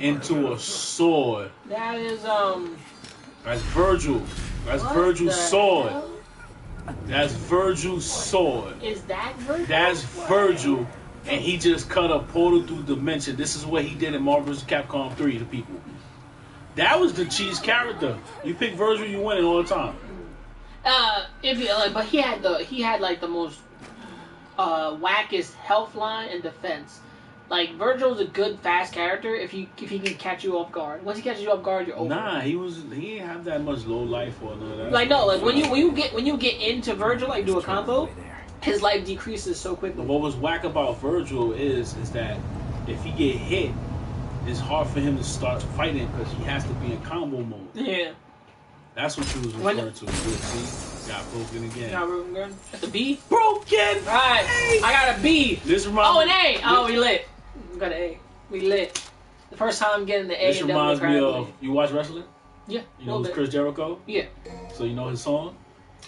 into a sword. That is, That's Virgil. That's Virgil's sword. Hell? That's Virgil's sword. Is that Virgil? That's Virgil. And he just cut a portal through dimension. This is what he did in Marvel vs. Capcom 3 to people. That was the cheese character. You pick Virgil, you win it all the time. But he had like the most wackest health line and defense. Like Virgil's a good fast character if he can catch you off guard. Once he catches you off guard, you're over. Nah, he didn't have that much low life or none of that. Like no, like when you get into Virgil, like do a combo, his life decreases so quickly. What was whack about Virgil is that if he get hit, it's hard for him to start fighting because he has to be in combo mode. Yeah. That's what you was referring to. See? Got broken again. Got broken again? That's a B? Broken! Right. Hey. I got a B. This reminds Oh, an A. Oh, we lit. We got an A. We lit. The first time getting the A. This reminds me of, you watch wrestling? Yeah. You know who's Chris Jericho? Yeah. So you know his song?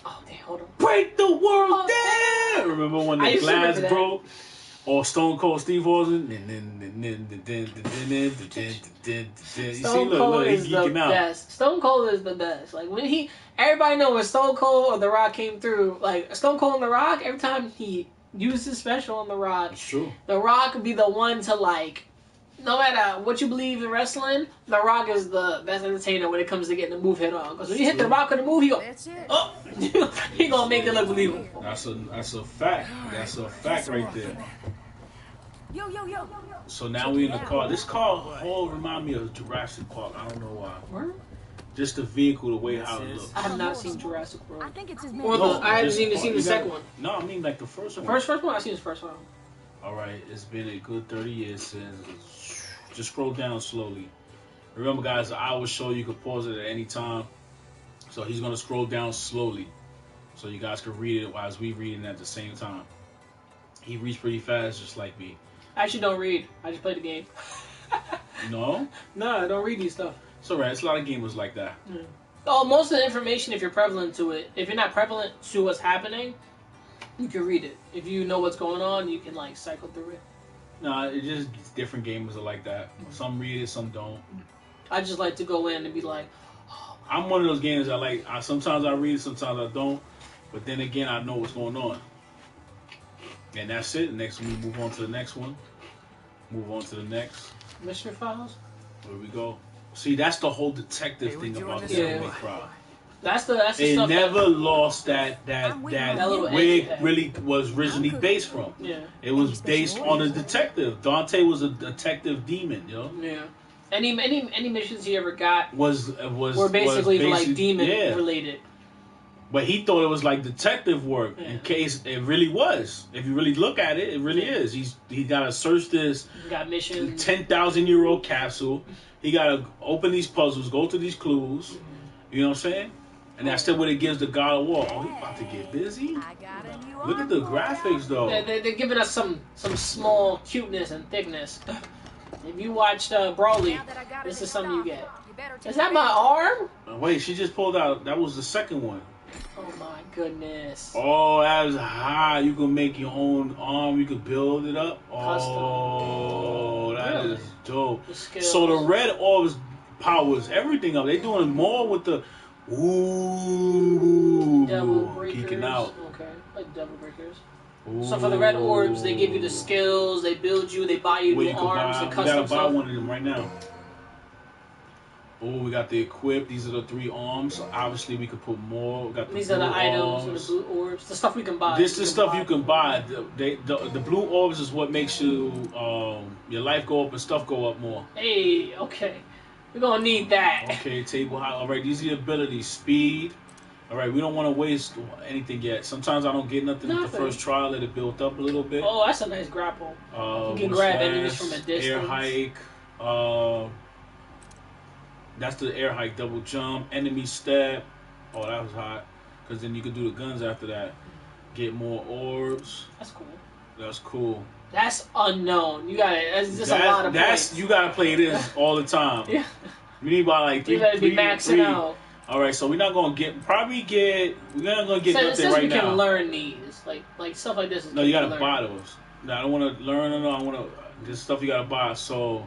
Oh, damn, hold on. Break the world down! Remember when the glass broke? Or Stone Cold Steve Austin? Stone Cold is the best. Stone Cold is the best. Like when everybody knows when Stone Cold or The Rock came through. Like Stone Cold and The Rock, every time he used his special on The Rock, it's true. The Rock would be the one to like. No matter what you believe in wrestling, The Rock is the best entertainer when it comes to getting a move hit on. Because when you hit The Rock with a move, he go, oh, he gonna make it look believable. That's a fact. That's a fact right there. Yo. So now we in the car. This car whole remind me of Jurassic Park. I don't know why. Where? Just the vehicle, the way how it looks. I have not seen Jurassic World. I think it's his I haven't even seen the second one. No, I mean like the first one. First one? I've seen the first one. Alright, it's been a good 30 years since. Just scroll down slowly. Remember, guys, I will show you can pause it at any time. So he's going to scroll down slowly. So you guys can read it while we reading at the same time. He reads pretty fast, just like me. I actually don't read. I just play the game. No? No, I don't read these stuff. It's alright. It's a lot of gamers like that. Yeah. Oh, most of the information, if you're prevalent to it, if you're not prevalent to what's happening, you can read it. If you know what's going on, you can like cycle through it. No, it just different gamers are like that. Some read it, some don't. I just like to go in and be like, oh. I'm one of those gamers that like. Sometimes I read it, sometimes I don't. But then again, I know what's going on. And that's it. Next, we move on to the next one. Move on to the next. Mystery Files. Where we go? See, that's the whole detective thing about the Devil May Cry. That's the It stuff never lost that little where edge it really was originally based from. Yeah. It was based on a detective. Dante was a detective demon, yo. Yeah. Any missions he ever got were basically like demon related. But he thought it was like detective work. Yeah. In case it really was. If you really look at it, it really is. He got to search this. Got missions. 10,000-year-old capsule. He got to open these puzzles, go to these clues. You know what I'm saying? And that's still what it gives the God of War. Oh, he about to get busy. Look at the graphics, though. They're giving us some small cuteness and thickness. If you watched Brawley, this is something you get. Is that my arm? Wait, she just pulled out. That was the second one. Oh my goodness. Oh, that was high. You can make your own arm. You can build it up. Oh, that is dope. So the red orbs powers everything up. They're doing more with the Devil Breakers. geeking out. Okay, like Devil Breakers. Ooh. So for the red orbs, they give you the skills, they build you, they buy you new arms, and custom stuff. You gotta buy stuff. one of them right now. Oh, we got the equip. These are the 3 arms. Obviously, we could put more. We got the These are the items and the blue orbs. The stuff we can buy. This is stuff you can buy. The blue orbs is what makes you your life go up and stuff go up more. Hey, okay. We're gonna need that. Okay, table high. All right, these are the abilities. Speed. All right, we don't want to waste anything yet. Sometimes I don't get nothing at the first try. Let it build up a little bit. Oh, that's a nice grapple. You can grab enemies from a distance. Air hike. That's the air hike, double jump, enemy step. Oh, that was hot. Because then you can do the guns after that. Get more orbs. That's cool. That's cool. That's unknown. You gotta. That's just a lot of points. You gotta play this all the time. Yeah. You need about like you gotta be maxing out. All right, so we're not gonna get we're not gonna get nothing since right we now. can learn these, like stuff like this. No, you gotta buy those. No, I don't want to learn. No, I want to. This stuff you gotta buy. So,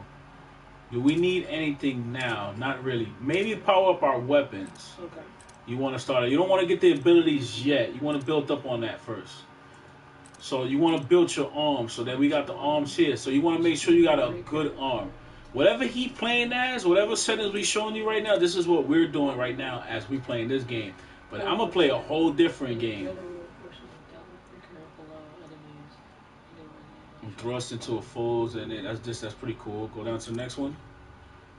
do we need anything now? Not really. Maybe power up our weapons. Okay. You want to start. You don't want to get the abilities yet. You want to build up on that first. So you want to build your arms. So that we got the arms here. So you want to make sure you got a good arm. Whatever he playing as, whatever settings we showing you right now, this is what we're doing right now as we playing this game. But I'm gonna play a whole different game. And thrust into a foes, and then that's pretty cool. Go down to the next one.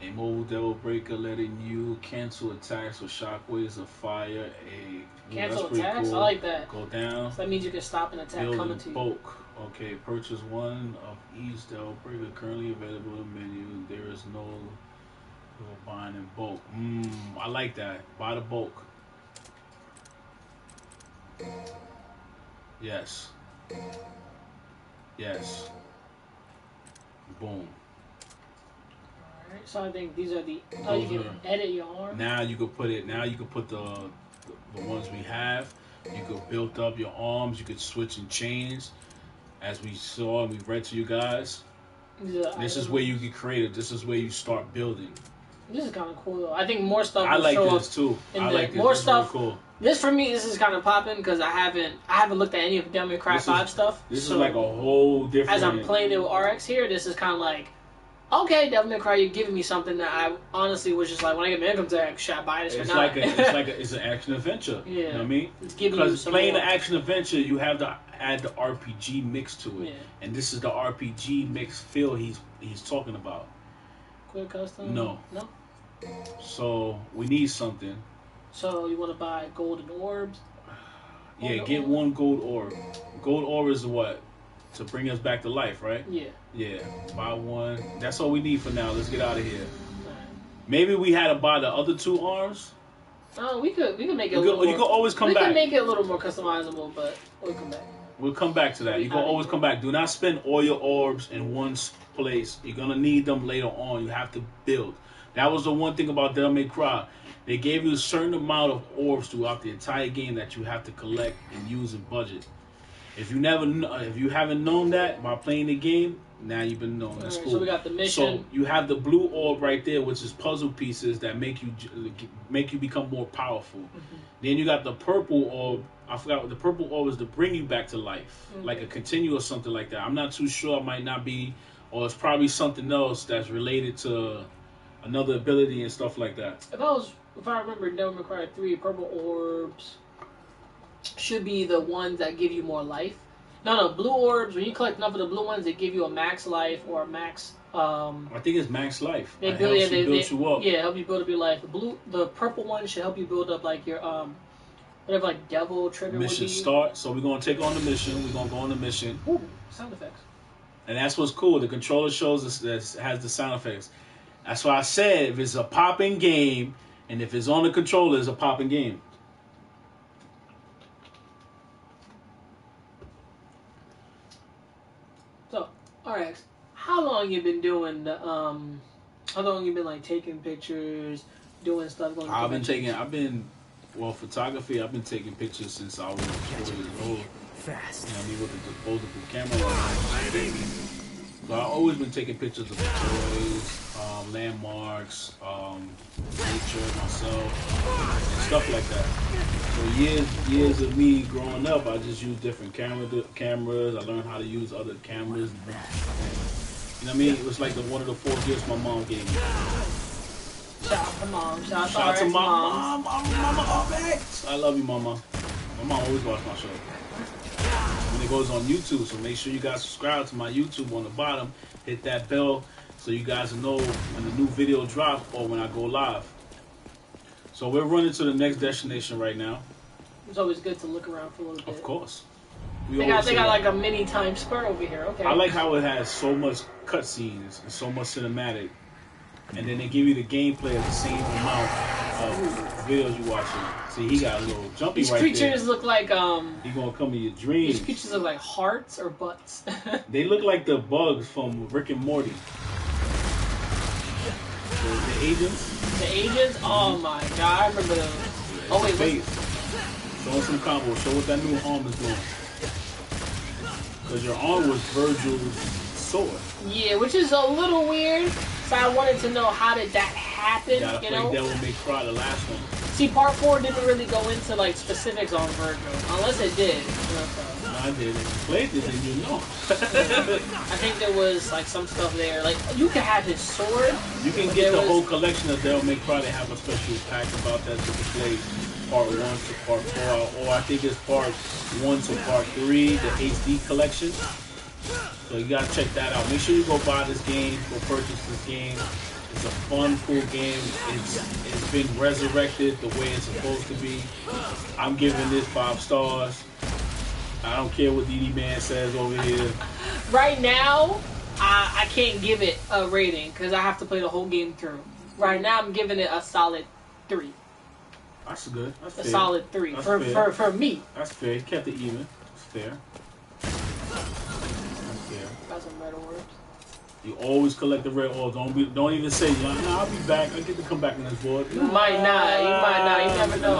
A mobile devil breaker letting you cancel attacks with shockwaves of fire. Cancel attacks? Cool. I like that. Go down. So that means you can stop an attack coming to you. Bulk. Okay, purchase one of each devil breaker currently available in the menu. There is no buying in bulk. I like that. Buy the bulk. Yes. Yes. Boom. Alright, so I think these are the. Oh, you can edit your arm. Now you can put it. Now you can put the ones we have. You could build up your arms. You could switch and change, as we saw and we read to you guys. This is where you get creative. This is where you start building. This is kind of cool though. I think more stuff. I like this too. I like this. More stuff. Really cool. This for me, this is kind of popping because I haven't looked at any of Devil May Cry 5 stuff. This is like a whole different. As I'm playing it with RX here, this is kind of like, okay, Devil May Cry, you're giving me something that I honestly was just like, when I get my income tax, should I buy this or not? It's an action adventure. Yeah. You know what I mean? It's giving you because playing an action adventure, you have to add the RPG mix to it, and this is the RPG mix feel he's talking about. Quick custom? No. So we need something. So you want to buy golden orbs? Get one gold orb. Gold orb is what? To bring us back to life, right? Yeah. Yeah. Buy one. That's all we need for now. Let's get out of here. Maybe we had to buy the other 2 arms. Oh, we could make it. You can always come back. We can make it a little more customizable, but we'll come back. We'll come back to that. You can always come back. Do not spend all your orbs in one place. You're gonna need them later on. You have to build. That was the one thing about Devil May Cry. They gave you a certain amount of orbs throughout the entire game that you have to collect and use and budget. If you haven't known that by playing the game, now you've been known. That's cool. So we got the mission. So you have the blue orb right there, which is puzzle pieces that make you become more powerful. Mm-hmm. Then you got the purple orb. I forgot what the purple orb is, to bring you back to life, like a continue or something like that. I'm not too sure. It might not be, or it's probably something else that's related to another ability and stuff like that. If I remember Devil May Cry 3, purple orbs should be the ones that give you more life. No, blue orbs, when you collect enough of the blue ones, they give you a max life or a max... I think it's max life. They build you up. Yeah, help you build up your life. The purple one should help you build up like your, whatever like devil trigger mission would be. Start. So we're going to take on the mission. We're going to go on the mission. Ooh, sound effects. And that's what's cool. The controller shows us that has the sound effects. That's why I said if it's a popping game, and if it's on the controller, it's a popping game. So, RX, how long you been doing the how long you been like taking pictures, doing stuff, going to photography, I've been taking pictures since I was 4 years old. Fast. You know, me with the disposable camera. So I've always been taking pictures of toys, landmarks, nature, myself, and stuff like that. So years of me growing up, I just used different cameras. I learned how to use other cameras. You know what I mean? It was like one of the 4 gifts my mom gave me. Shout out to mom. Shout out to my mom. Mama RX. I love you, mama. My mom always watched my show. When it goes on YouTube, so make sure you guys subscribe to my YouTube on the bottom. Hit that bell so you guys will know when the new video drop or when I go live. So we're running to the next destination right now. It's always good to look around for a little bit. Of course. They got like a mini Times Square over here. Okay. I like how it has so much cutscenes and so much cinematic, and then they give you the gameplay of the same amount of videos you watching. See, he got a little jumpy These right there. These creatures look like He gonna come in your dreams. These creatures look like hearts or butts. They look like the bugs from Rick and Morty. So the agents. The agents? Oh my god, I remember those. Oh wait, Face. Show some combos. Show what that new arm is doing. Because your arm was Virgil's sword. Yeah, which is a little weird. So I wanted to know how did that happen, You know? Devil May Cry, the last one. See, part 4 didn't really go into like specifics on Virgil, unless it did. No, I did. If you played it, then you know. I think there was like some stuff there. Like you could have his sword. You can get the whole collection of Devil May Cry. They have a special pack about that. You can play part 1 to part 4, or I think it's part 1 to part 3, the HD collection. So you gotta check that out. Make sure you go buy this game, go purchase this game. It's a fun, cool game. It's been resurrected the way it's supposed to be. I'm giving this 5 stars. I don't care what DD Man says over here. Right now, I can't give it a rating because I have to play the whole game through. Right now, I'm giving it a solid 3. That's good. That's fair. A solid 3 That's for me. That's fair. You kept it even. That's fair. Got some red orbs. You always collect the red orbs. Don't even say, nah, I'll be back. I get to come back in this board. You might not. You never know.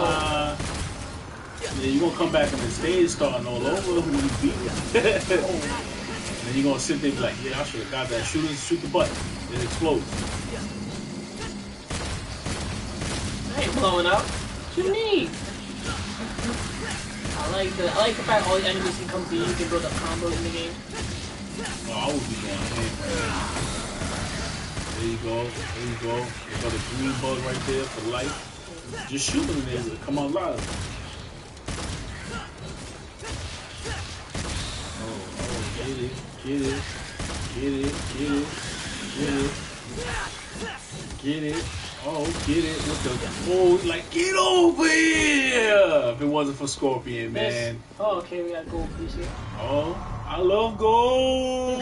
Yeah, you're gonna come back and the stage starting all over when you beat it. And then you're gonna sit there and be like, yeah, I should have got that. Shoot the button. It explodes. I ain't blowing up. What you need? I like the fact all the enemies can come to you. You can build up combos in the game. Oh, I would be going ham right now. There you go. There you go. You got a green bug right there for life. Just shoot them there. Come on live. Oh, get it. Get it. Get it. Get it. Get it. Get it. Oh, get it. With the like, get over here. If it wasn't for Scorpion, man. Oh, okay, we got gold piece here. Oh, I love gold.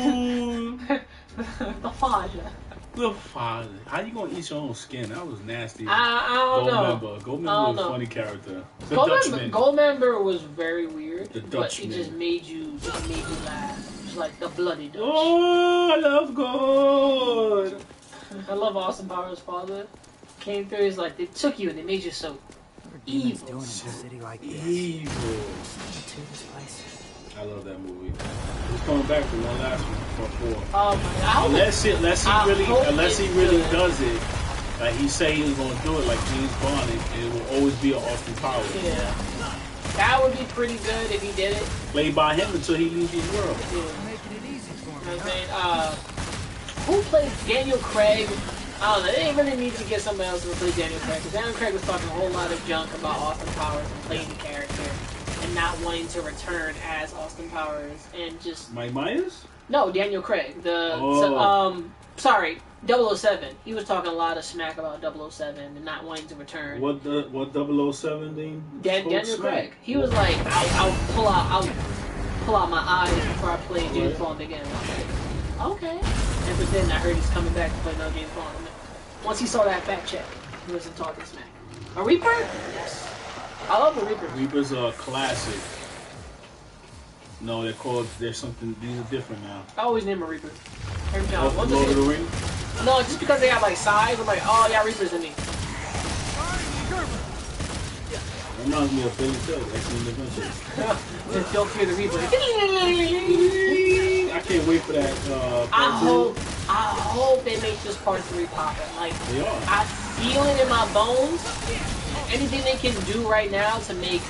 The father. The father. How you gonna eat your own skin? That was nasty. I don't know. Goldmember was a funny character. The Goldmember, Goldmember was very weird, the but it just made you laugh. It's like the bloody Dutch. Oh, I love gold. I love Austin Powers' father. Came through, he's like, they took you and they made you so evil. Doing in a city like this. Evil. To this place. I love that movie. He's coming back for one last one, part 4. Oh my god. Unless he really does it, like he say he was gonna do it like James Bond, and it will always be an Austin Powers. Yeah. That would be pretty good if he did it. Played by him until he leaves this world. Yeah. Making it easy for me. You know what I mean? Who played Daniel Craig? I don't know. They really need to get somebody else to play Daniel Craig. Because Daniel Craig was talking a whole lot of junk about Austin Powers and playing the character and not wanting to return as Austin Powers and just... Mike Myers? No, Daniel Craig. 007. He was talking a lot of smack about 007 and not wanting to return. What 007 thing? Daniel Craig. He was like, I'll pull out my eyes before I play James Bond again. I was like, okay. And but then I heard he's coming back to play another James Bond. Once he saw that fact check, he wasn't talking smack. A Reaper? Yes. I love the Reaper. Reapers are a classic. No, they're something, these are different now. I always name a Reaper. Every time. Lord of the Rings? No, just because they got like size, I'm like, oh yeah, Reapers in me. That reminds me of Billy Joe, Excellent Adventures. Just don't fear the Reaper. I can't wait for that. I hope they make this part 3 poppin'. Like, They are. I feel it in my bones. Anything they can do right now to make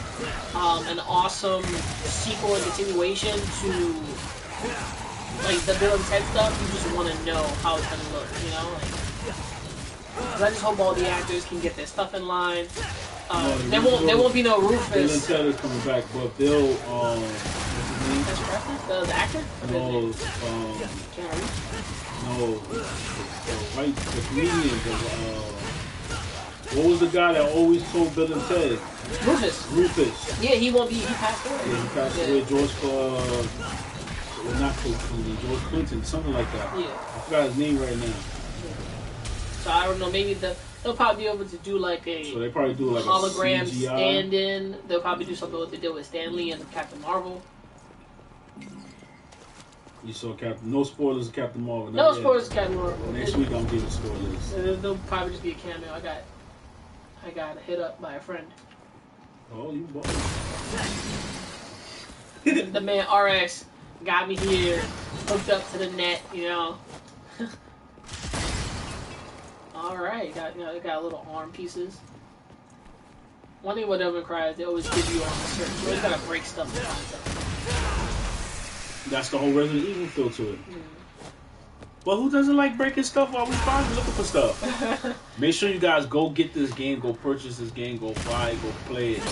an awesome sequel and continuation to like the Bill and Ted stuff, you just want to know how it's gonna look, you know? Like, 'cause I just hope all the actors can get their stuff in line. There won't be no Rufus. Bill and Ted is coming back, but they'll what's his name? The actor? No, Keanu Reeves? no, the comedian. What was the guy that always told Bill and Ted? Rufus. Yeah, he won't be. He passed away. Yeah, he passed away. George, not Clooney, George Clinton, something like that. Yeah. I forgot his name right now. Yeah. So I don't know. Maybe they'll probably be able to do like a So they probably do like hologram a CGI. stand-in. They'll probably do something with they did with Stan Lee and Captain Marvel. You saw Captain. No spoilers of Captain Marvel. No spoilers of Captain Marvel. Next week I'm giving spoilers. There'll probably just be a cameo. I got hit up by a friend. Oh, you bought The man RX got me here, hooked up to the net, you know. Alright, got little arm pieces. One thing about Devil May Cry is they always give you on the search. You always gotta break stuff to find stuff. That's the whole Resident Evil feel to it. Well, who doesn't like breaking stuff while we find looking for stuff? Make sure you guys go get this game, go purchase this game, go buy it, go play it.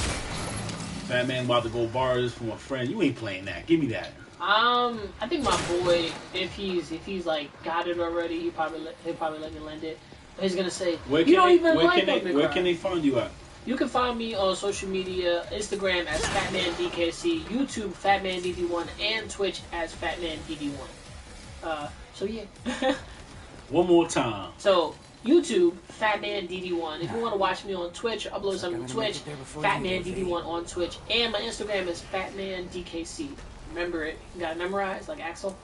Batman about to go borrow this from a friend. You ain't playing that. Give me that. I think my boy, if he's like got it already, he'll probably let me lend it. But he's gonna say, where can they find you at? You can find me on social media, Instagram as FatmanDKC, YouTube FatmanDD1, and Twitch as FatmanDD1. So yeah. One more time. So YouTube, FatmanDD1. If you want to watch me on Twitch, upload something to Twitch, FatmanDD1 on Twitch, and my Instagram is FatmanDKC. Remember it. You gotta memorize, like Axel.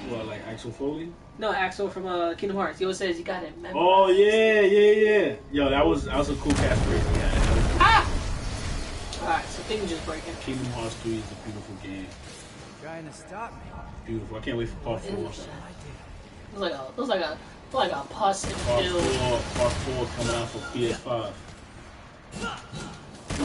What, like Axel Foley? No, Axel from Kingdom Hearts. He always says you gotta memorize. Oh yeah. Yo, that was a cool catchphrase. Yeah. Ah! Alright, so things just breaking. Kingdom Hearts 3 is a beautiful game. Trying to stop me. Beautiful. I can't wait for part 4. It was like a pus and pill. Part 4 coming out for PS5.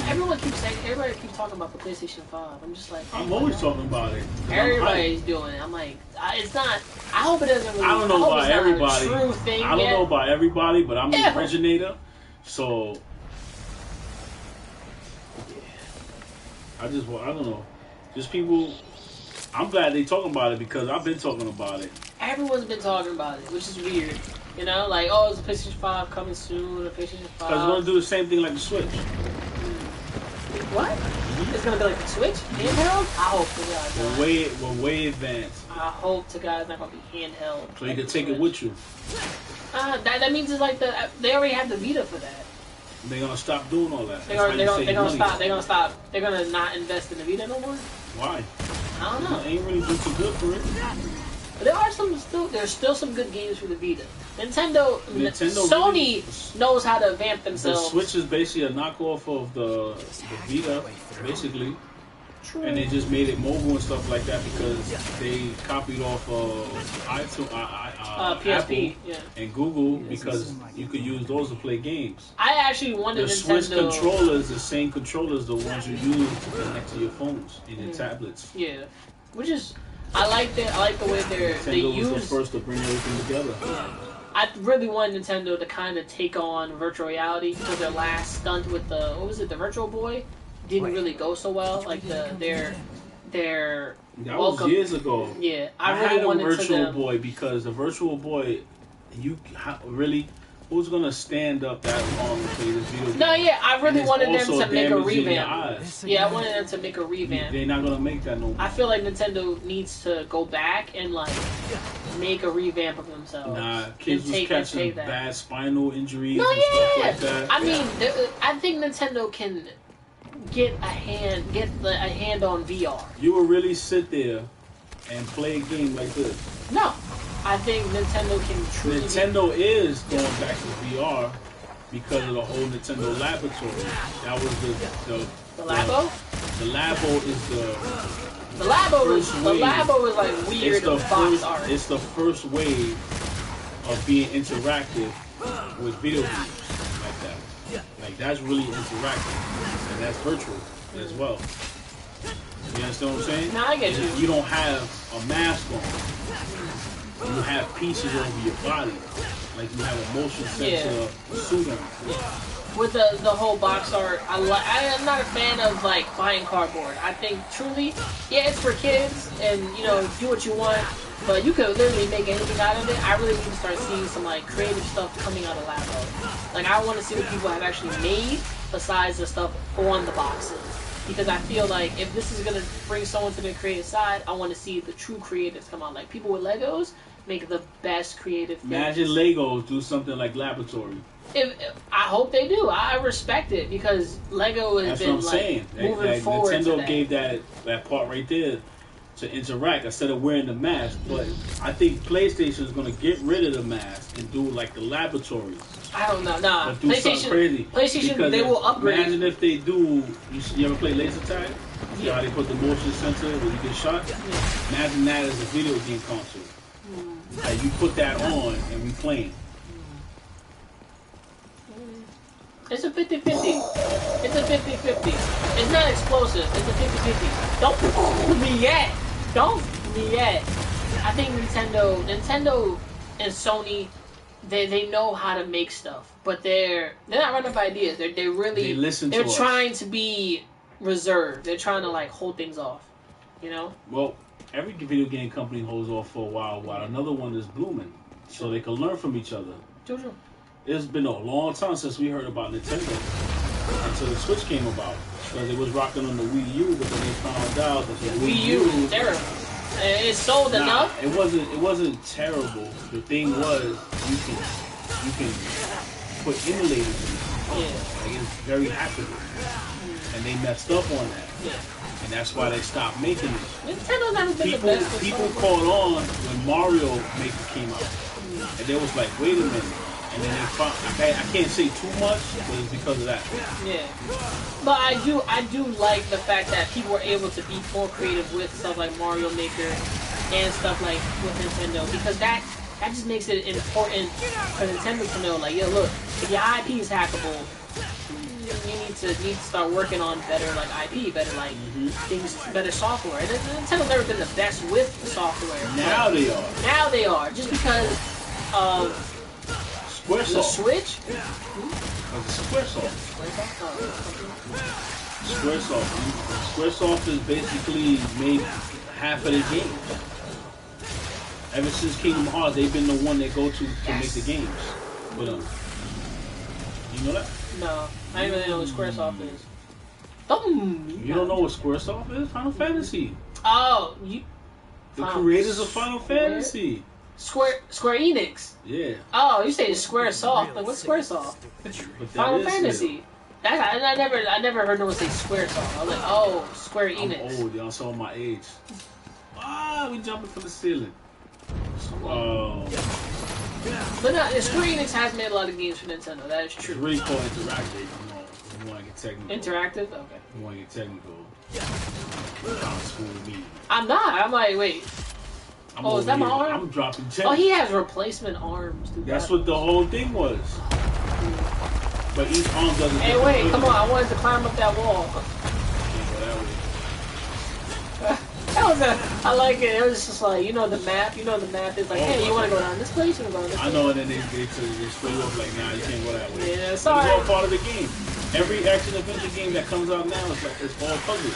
Everybody keeps talking about the PlayStation 5. I'm just like, I'm always talking about it. Everybody's doing it. I'm like, it's not. I hope it doesn't. Really, I don't know about everybody. True thing I don't know about everybody, but I'm the originator. So I don't know. Just people. I'm glad they talking about it because I've been talking about it. Everyone's been talking about it, which is weird. You know, like, oh, is the PlayStation 5 coming soon? Or PlayStation 5? Because it's gonna do the same thing like the Switch. What? It's gonna be like the Switch handheld? I hope to God. We're way advanced. I hope to God it's not gonna be handheld. So you can take it with you. That means it's like they already have the Vita for that. They're gonna stop doing all that. They're gonna not invest in the Vita no more. Why? I don't know. It ain't really doing too good for it. But there's still some good games for the Vita. Nintendo Sony knows how to vamp themselves. The Switch is basically a knockoff of the Vita, basically. True. And they just made it mobile and stuff like that because they copied off iTunes, PSP, Apple, and Google because you could use those to play games. I actually wanted the Nintendo. Switch controller is the same controller as the ones you use to connect to your phones and your tablets. Yeah, which is I like the way they use. Nintendo was the first to bring everything together. Yeah. I really want Nintendo to kind of take on virtual reality because their last stunt with the Virtual Boy didn't really go so well. Like their that welcome. was years ago. Yeah, I really had a wanted Virtual Boy because the Virtual Boy, who's gonna stand up that long to play this video game? No, yeah, I really wanted them to make a revamp. Yeah, I wanted them to make a revamp. They're not gonna make that no more. I feel like Nintendo needs to go back and like make a revamp of themselves. Nah, kids was catching bad spinal injuries and stuff like that. I mean, I think Nintendo can get a hand on VR. You will really sit there and play a game like this? No. I think Nintendo can truly... Nintendo is going back to VR because of the whole Nintendo laboratory. That was the Labo? The Labo is the Labo is like weird box art. It's the first wave of being interactive with video games like that. Like that's really interactive, and that's virtual as well. You understand what I'm saying? No, I get you. You don't have a mask on. You have pieces over your body, like you have a motion sensor suit on. With the whole box art, I am not a fan of like buying cardboard. I think truly, it's for kids, and do what you want, but you could literally make anything out of it. I really need to start seeing some like creative stuff coming out of Labo. Like I want to see what people have actually made besides the stuff on the boxes. Because I feel like if this is going to bring someone to the creative side, I want to see the true creatives come out. Like people with Legos make the best creative things. Imagine Legos do something like Laboratory. I hope they do. I respect it because Lego has been like moving forward. Nintendo gave that part right there to interact instead of wearing the mask. But I think PlayStation is going to get rid of the mask and do like the laboratory. I don't know. Nah, do something crazy. PlayStation, because they will upgrade. Imagine if they do. You ever play laser tag? See how they put the motion sensor where you get shot? Yeah. Imagine that as a video game console. Like you put that on and we playing. It's a 50-50. It's a 50-50. It's not explosive. It's a 50-50. Don't fool me yet. Don't fool me yet. I think Nintendo and Sony, they know how to make stuff, but they're not running up ideas. They're trying to be reserved. They're trying to like hold things off. You know. Well, every video game company holds off for a while another one is blooming, so they can learn from each other. True. It's been a long time since we heard about Nintendo until the Switch came about. Because it was rocking on the Wii U, but then they found out that the Wii U is terrible. It sold enough. It wasn't terrible. The thing was you can put emulators in it. Yeah. Like it's very accurate. And they messed up on that. Yeah. And that's why they stopped making it. Nintendo never been the best. People caught on when Mario Maker came out. And they was like, wait a minute. And then they found, I can't say too much, but it's because of that. Yeah. But I do like the fact that people were able to be more creative with stuff like Mario Maker and stuff like with Nintendo, because that just makes it important for Nintendo to know, like, yo, look, if your IP is hackable, you need to start working on better like IP, better like things, better software. And Nintendo's never been the best with the software. Now they are. Now they are, just because of Squaresoft. the Switch. Squaresoft has basically made half of the games. Ever since Kingdom Hearts, they've been the one they go to make the games. But you know that? No, I didn't really know what Squaresoft is. You don't know what Squaresoft is? Final Fantasy. Oh, the creators of Final Fantasy. Square Enix. Yeah. Oh, you say Squaresoft? Like what's Squaresoft? Final Fantasy. I never heard no one say Squaresoft. I was like, oh, Square Enix. I'm old, y'all saw my age. We jumping from the ceiling. Oh. But no, Square Enix has made a lot of games for Nintendo. That is true. It's really called interactive. You want to get technical. Interactive? Okay. You want to get technical. I'm not. I'm like, wait. Is that my arm? I'm dropping 10. Oh, he has replacement arms. Dude. That's what the whole thing was. But each arm doesn't. Hey, wait, come on! I wanted to climb up that wall. I like it. It was just like, the map. The map is like, hey, you want to go down this place? You want to go down this place? I know, and then they split you up like, nah, you can't go that way. Yeah, sorry. It's all part of the game. Every action adventure game that comes out now is like, it's all puzzles.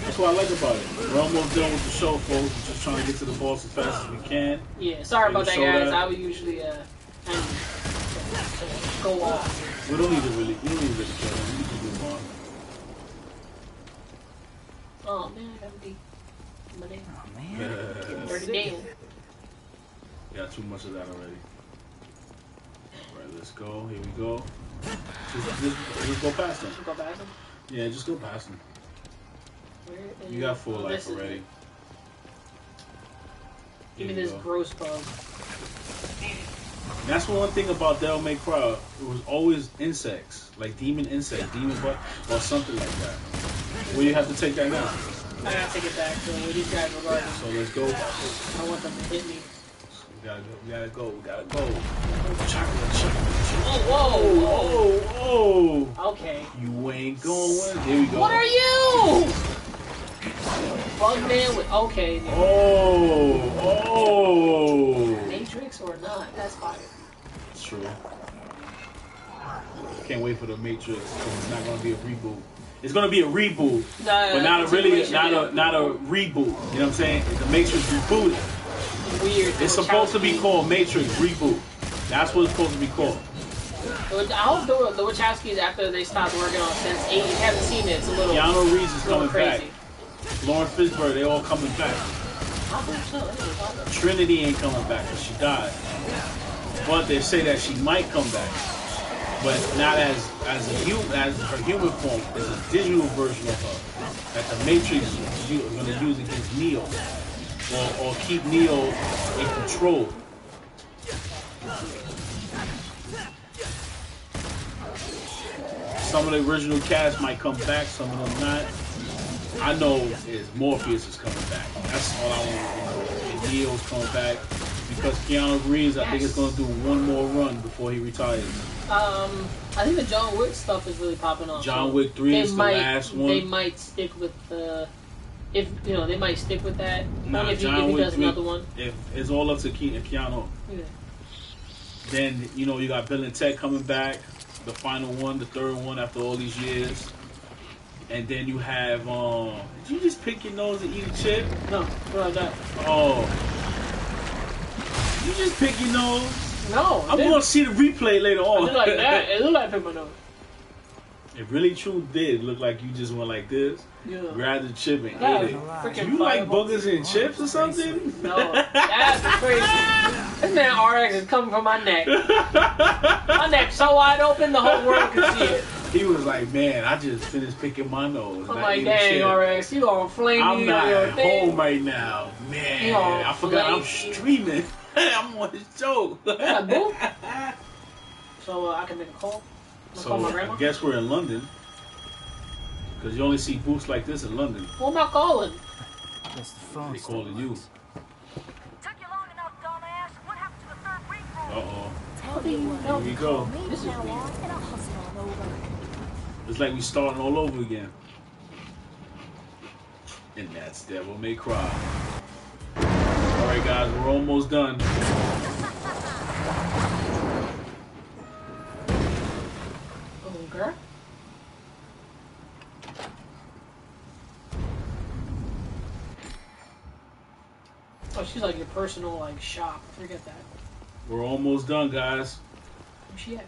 That's what I like about it. We're almost done with the show, folks. We're just trying to get to the boss as fast as we can. Yeah, sorry about that, guys. I would usually go off. We don't need to really kill him. We need to move on. Oh man, I gotta be. Oh man. 30 days. Got too much of that already. Alright, let's go. Here we go. Just go past him. Just go past him? Yeah, just go past him. You got full life already. Give me this gross bug. And that's one thing about Devil May Cry. It was always insects, like demon bug, or something like that. Well, you have to take that now. I gotta take it back. So with these guys regardless. So let's go. I want them to hit me. We gotta go. Whoa. Okay. You ain't going. Here we go. What are you? Bugman with Matrix or not? That's fire. It's true. Can't wait for the Matrix. It's not gonna be a reboot. It's gonna be a reboot, but not a reboot. You know what I'm saying? The Matrix rebooted. Weird. It's supposed to be called Matrix Reboot. That's what it's supposed to be called. I hope the Wachowskis, after they stopped working on Sense 8, you haven't seen it. It's a little. Keanu Reeves is coming crazy. back. Lawrence Fishburne, they all coming back. Trinity ain't coming back because she died. But they say that she might come back. but not as a human, as her human form. It's a digital version of her that the Matrix is going to use against Neo, or keep Neo in control. Some of the original cast might come back, some of them not. I know is Morpheus is coming back. That's all I want to know. And Neo's coming back because Keanu Reeves, I think, is going to do one more run before he retires. I think the John Wick stuff is really popping off. John Wick 3 is the last one. They might stick with the. If you know, they might stick with that. Nah, if John he Wick does 3, another one. If it's all up to Keanu. Yeah. Then you got Bill and Ted coming back, the final one, the third one after all these years. And then you have, did you just pick your nose and eat a chip? No, what about that? Oh. You just pick your nose? No. I'm going to see the replay later on. It looked like that. It looked like I picked my nose. It really true did look like you just went like this. Yeah. Grabbed the chip and ate it. Do you like boogers and chips or something? No. That's crazy. This man RX is coming from my neck. My neck's so wide open the whole world can see it. He was like, man, I just finished picking my nose. I'm like, dang, RX, you gonna flame I'm me not on your at thing. home right now. Man, I forgot I'm streaming. I'm on the show. Yeah, boo. So I can make a call? Call my grandma? I guess we're in London. Because you only see booths like this in London. Who am I calling? Guess the phone. They calling you. Took you long enough, dumbass. What happened to the third ring roll? Uh-oh. Tell me what. Here we go. This is weird. And I'll hustle on over. It's like we starting all over again. And that's Devil May Cry. Alright guys, we're almost done. Oh, girl. Oh, she's like your personal shop. Forget that. We're almost done, guys. Where's she at?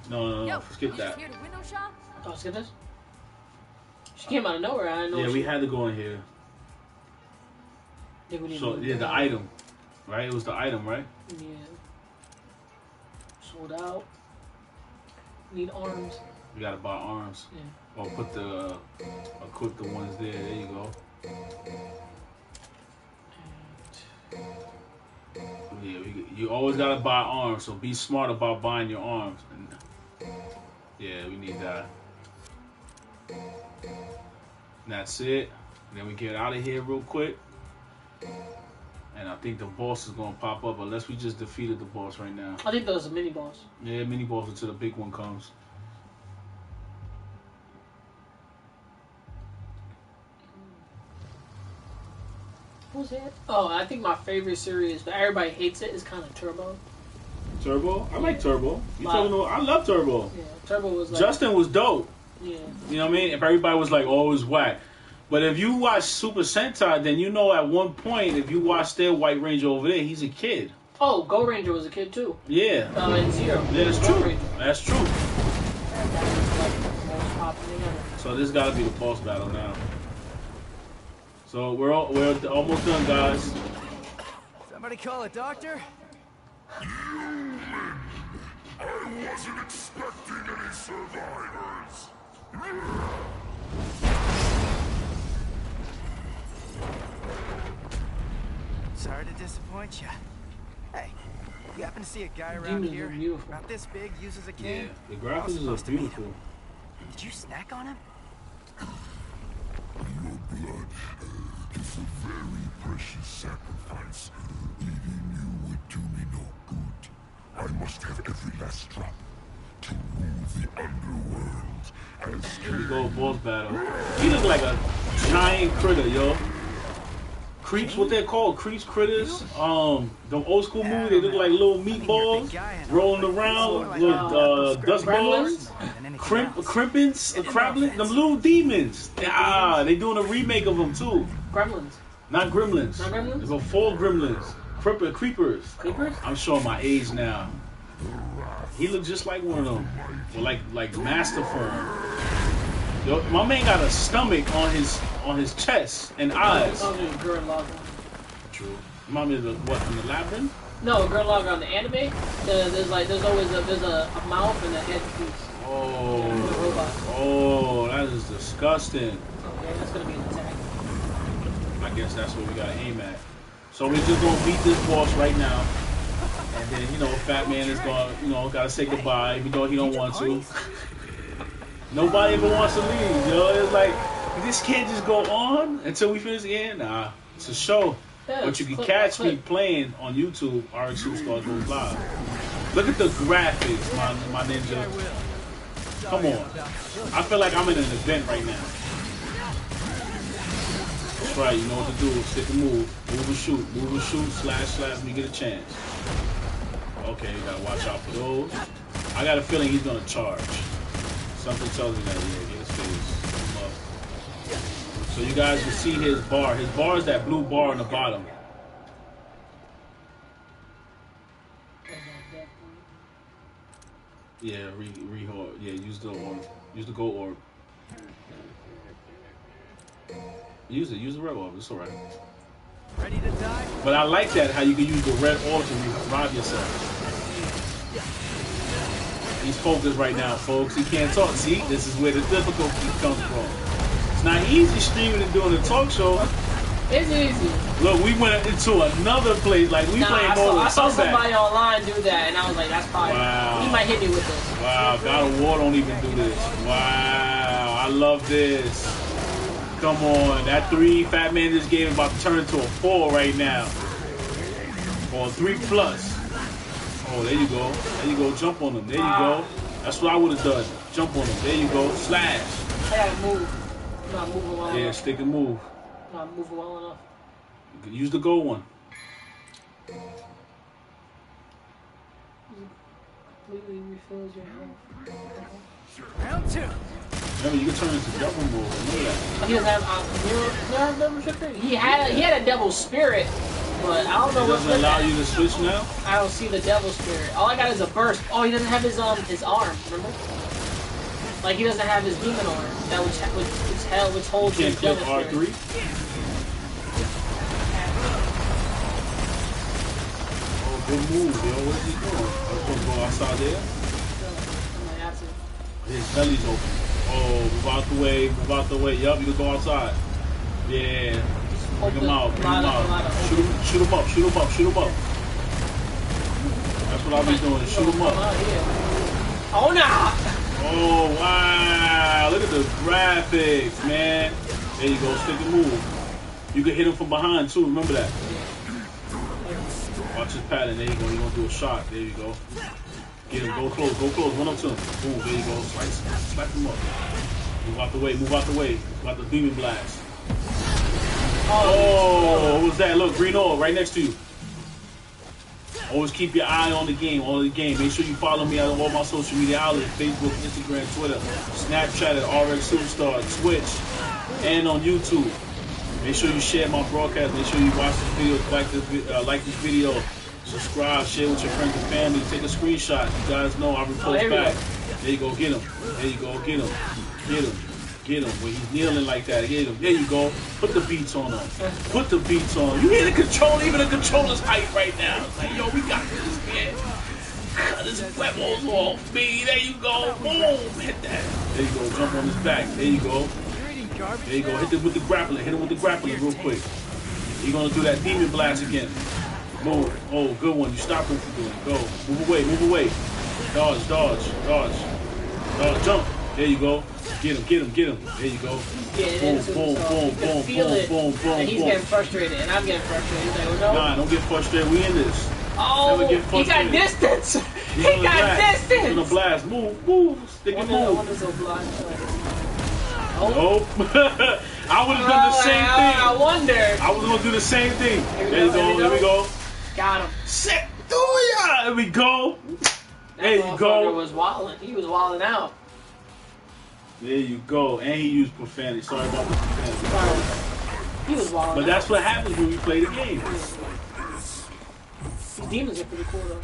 No, skip that. Here to window shop? Oh, skip this? She came out of nowhere. I didn't know. Yeah, we had to go in here. So, yeah, the item. Right? It was the item, right? Yeah. Sold out. Need arms. We gotta buy arms. Yeah. Or equip the ones there. There you go. Yeah, you always gotta buy arms, so be smart about buying your arms. Yeah, we need that. And that's it. And then we get out of here real quick. And I think the boss is gonna pop up unless we just defeated the boss right now. I think there's a mini boss. Yeah, mini boss until the big one comes. Who's it? Oh, I think my favorite series, but everybody hates it, is kind of Turbo. Turbo? I like Turbo. I love Turbo. Yeah, Turbo was like... Justin was dope. Yeah. You know what I mean? If everybody was like, oh, it was whack. But if you watch Super Sentai, then you know at one point, if you watch their White Ranger over there, he's a kid. Oh, Go Ranger was a kid too. Yeah. And Zero. Yeah, that's true. Ranger. That's true. That was like the most popular ever. So this got to be the boss battle now. So we're almost done, guys. Somebody call a doctor? I wasn't expecting any survivors. Sorry to disappoint you. Hey, you happen to see a guy around Demons here are beautiful. about this big, uses a Yeah, cane? the graphics are beautiful. Did you snack on him? Your blood is a very precious sacrifice. Eating you would do me no good. I must have every last drop to rule the underworld as Here we go, boss battle. He look like a giant critter, yo. Creeps, what they're called? Creeps, critters. The old school movie, they look like little meatballs rolling around with dust balls. Crimpins, crablins, them little demons. They doing a remake of them too. Gremlins. Not gremlins. Not gremlins? There's about 4 gremlins. Creepers. Creepers? I'm showing my age now. He looked just like one of them. Or like Master Firm. Yo, my man got a stomach on his chest and eyes. Oh, True. Remind me of the, what, from the Labyrinth? No, Gurlog on the anime. There's always a mouth and a head piece. Oh. The robot. Oh, that is disgusting. Okay, that's gonna be an attack. I guess that's what we gotta aim at. So we're just gonna beat this boss right now. And then, you know, Fat Man is gonna, you know, gotta say goodbye, even though he don't want to. Nobody even wants to leave, yo. It's like, this can't just go on until we finish the game. Nah, it's a show. Yeah, But you can catch me playing on YouTube, Rxsuperstar goes live. Look at the graphics, my ninja. Come on. I feel like I'm in an event right now. That's right, you know what to do. Stick and move. Move and shoot. Move and shoot. Slash when you get a chance. Okay, you gotta watch out for those. I got a feeling he's gonna charge. Something tells me that, yeah, get his face. So you guys can see his bar. His bar is that blue bar on the bottom. Yeah, yeah, use the orb. Use the gold orb. Use the red orb, it's alright. Ready to die? But I like that, how you can use the red orb to revive yourself. He's focused right now, folks. He can't talk. See, this is where the difficulty comes from. It's not easy streaming and doing a talk show. It's easy. Look, we went into another place, like we playing more I saw Comeback. somebody online do that, and I was like, that's probably, he might hit me with this. Wow, God of War don't even do this. Wow, I love this. Come on, that 3 Fat Man this game is about to turn into a 4 right now. Or 3 plus. Oh, there you go. There you go. Jump on them. There you go. That's what I would have done. Jump on them. There you go. Slash. I gotta move. I'm not moving well enough. Yeah, stick and move. I'm not moving well enough. You can use the gold one. Completely refills your health. Round 2. Remember, you can turn into devil mode. Remember that. He doesn't have double shifter. He had a devil spirit, but I don't know It what's doesn't allow you to switch now? I don't see the devil spirit. All I got is a burst. Oh, he doesn't have his arm. Remember? Like he doesn't have his demon arm. That which holds You his can't click devil spirit. R3? Oh, good move, yo. What is he doing? I'm supposed to go outside there? I might have to. His belly's open. Oh, move out the way, move out the way. Yup, you can go outside. Yeah. Bring him out, bring him out. Shoot him up, shoot him up, shoot him up. That's what I'll be doing, shoot him up. Oh, no! Oh, wow. Look at the graphics, man. There you go, stick and move. You can hit him from behind, too, remember that. Watch his pattern, there you go. You're going to do a shot, there you go. Get him, go close, run up to him. Boom, there you go, slap him up. Move out the way, move out the way. About the demon blast. Oh, what was that? Look, green orb right next to you. Always keep your eye on the game, Make sure you follow me on all my social media outlets, Facebook, Instagram, Twitter, Snapchat at Rxsuperstar, Twitch, and on YouTube. Make sure you share my broadcast. Make sure you watch this video, like this video, subscribe, share with your friends and family. Take a screenshot. You guys know I repost back. There you go, get him. There you go, get him. Get him. Get him. When he's kneeling like that, get him. There you go. Put the beats on him. Put the beats on. You hear the control? Even the controller's hype right now. It's like, yo, we got this, man. Cut his huevos off, me. There you go. Boom. Hit that. There you go. Jump on his back. There you go. There you go. Hit him with the grappling. Hit him with the grappling real quick. You're going to do that demon blast again. Move. Oh, good one. You stop what you're doing. Go. Move away. Move away. Dodge. Dodge. Dodge. Dodge. Jump. There you go. Get him, get him, get him. There you go. Boom, boom, boom. And he's getting frustrated, and I'm getting frustrated. He's like, oh, no. Nah, don't get frustrated. We in this. Oh, he got distance. He got distance. He's gonna blast. Move. Stick and move. Nope. I would have done the same thing. I wonder. I was gonna do the same thing. There you go. There we go. Got him. Set. There we go. There you go. He was wilding out. There you go. And he used profanity. Sorry about the profanity. He was wilding out. But that's what happens when we play the game. These demons are pretty cool though.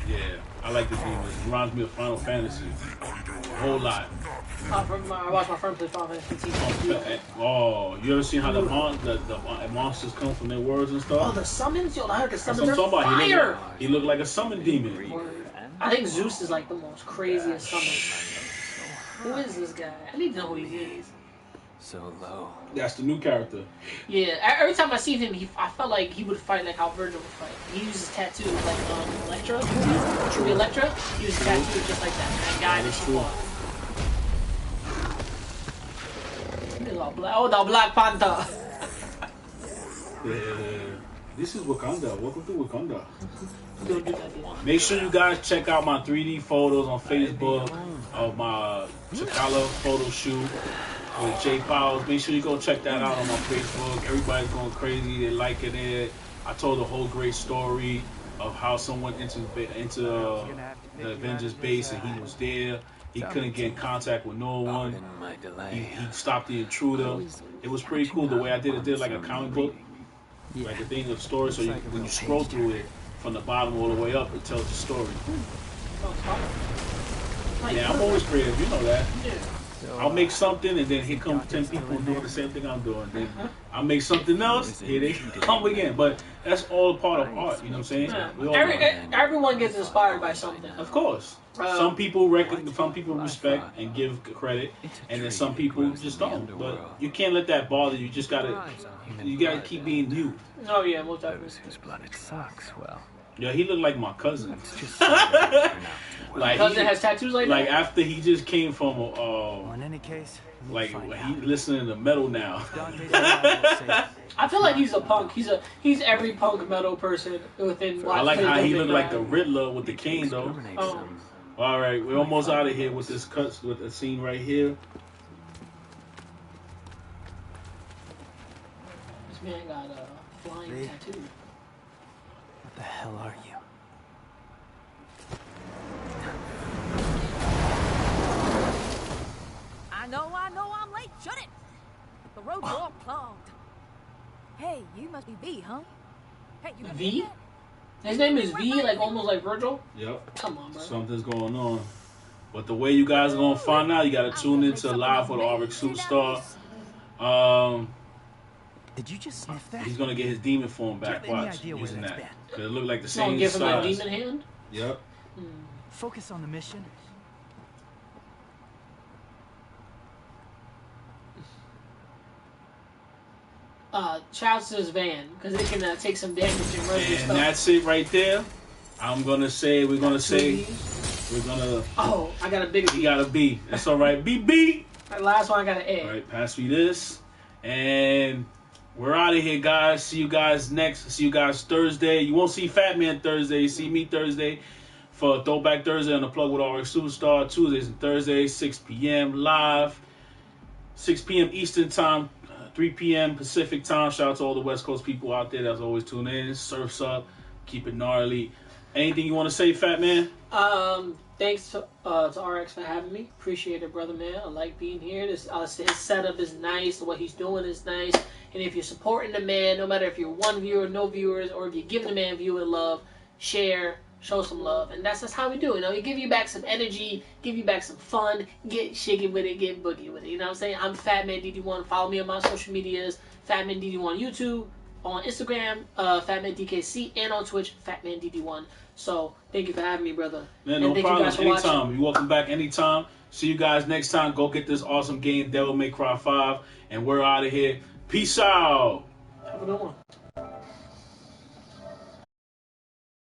Yeah, I like the demons. It reminds me of Final Fantasy. A whole lot. I watched my friend play Final Fantasy 15. Oh, you ever seen how the monsters come from their words and stuff? Oh, the summons? Yo, I heard the That's what summons I'm are talking about. fire! He looked like a summon demon. I think Zeus is like the most craziest summon. Who is this guy? I need to know who he is. So low. That's the new character. Yeah, every time I see him, I felt like he would fight like how Virgil would fight. He uses tattoos like Electra. True Electra. He uses tattoos just like that. That guy that she fought. Oh, the Black Panther. Yeah. This is Wakanda. Welcome to Wakanda. Make sure you guys check out my 3D photos on Facebook of my Chakala photo shoot with Jay Powers. Make sure you go check that out on my Facebook. Everybody's going crazy. They're liking it. I told a whole great story of how someone into the Avengers base and he was there. He couldn't get in contact with no one. He stopped the intruder. It was pretty cool the way I did it. Did like a comic book, like a thing of story. So when you scroll through it from the bottom all the way up, it tells the story. Yeah, I'm always creative. You know that. I'll make something and then here come 10 people doing the same thing I'm doing. Then I'll make something else. Here they come again. But that's all part of art. You know what I'm saying? Everyone gets inspired by something. Of course. Some people respect and give credit, and then some people just don't. But you can't let that bother you. You gotta keep being you. Oh yeah, most definitely. Whose blood it sucks. Well, yeah, he looked like my cousin. Like cousin has tattoos like that. Like after he just came from in any case, like he listening to metal now. I feel like he's a punk. He's every punk metal person within. I like how he looked like the Riddler with the cane though. All right, we're almost out of here with this with the scene right here. This man got a flying tattoo. What the hell are you? I know I'm late. Shut it. The roads are all clogged. Hey, you must be V, huh? Hey, you V? His name is V, like almost like Virgil? Yep. Come on, bro. Something's going on. But the way you guys are going to find out, you got to tune into Live with Rxsuperstar. Did you just sniff that? He's going to get his demon form back. Watch, using that. Because it looked like the same give size. him a demon hand? Yep. Focus on the mission. Shouts to his van, because it can take some damage and run your stuff. And that's it right there. I'm going to say, we're going to... Oh, I got a big B. You got a B. That's all right. B. Right, last one, I got an A. All right, pass me this. And we're out of here, guys. See you guys next. See you guys Thursday. You won't see Fat Man Thursday. You see me Thursday for Throwback Thursday on the Plug with Rxsuperstar. Tuesdays and Thursdays, 6 p.m. live. 6 p.m. Eastern Time. 3 p.m. Pacific Time. Shout out to all the West Coast people out there that's always tuning in. Surfs up. Keep it gnarly. Anything you want to say, Fat Man? Thanks to RX for having me. Appreciate it, brother, man. I like being here. His setup is nice. What he's doing is nice. And if you're supporting the man, no matter if you're one viewer, no viewers, or if you're giving the man viewer love, share, show some love. And that's how we do it. You know, we give you back some energy, give you back some fun, get shiggy with it, get boogie with it. You know what I'm saying? I'm Fatman DD1. Follow me on my social medias. Fatman DD1 YouTube, on Instagram, Fatman DKC, and on Twitch, Fatman DD1. So thank you for having me, brother. Man, no problem. Anytime. You're welcome back anytime. See you guys next time. Go get this awesome game, Devil May Cry 5, and we're out of here. Peace out. Have a good one.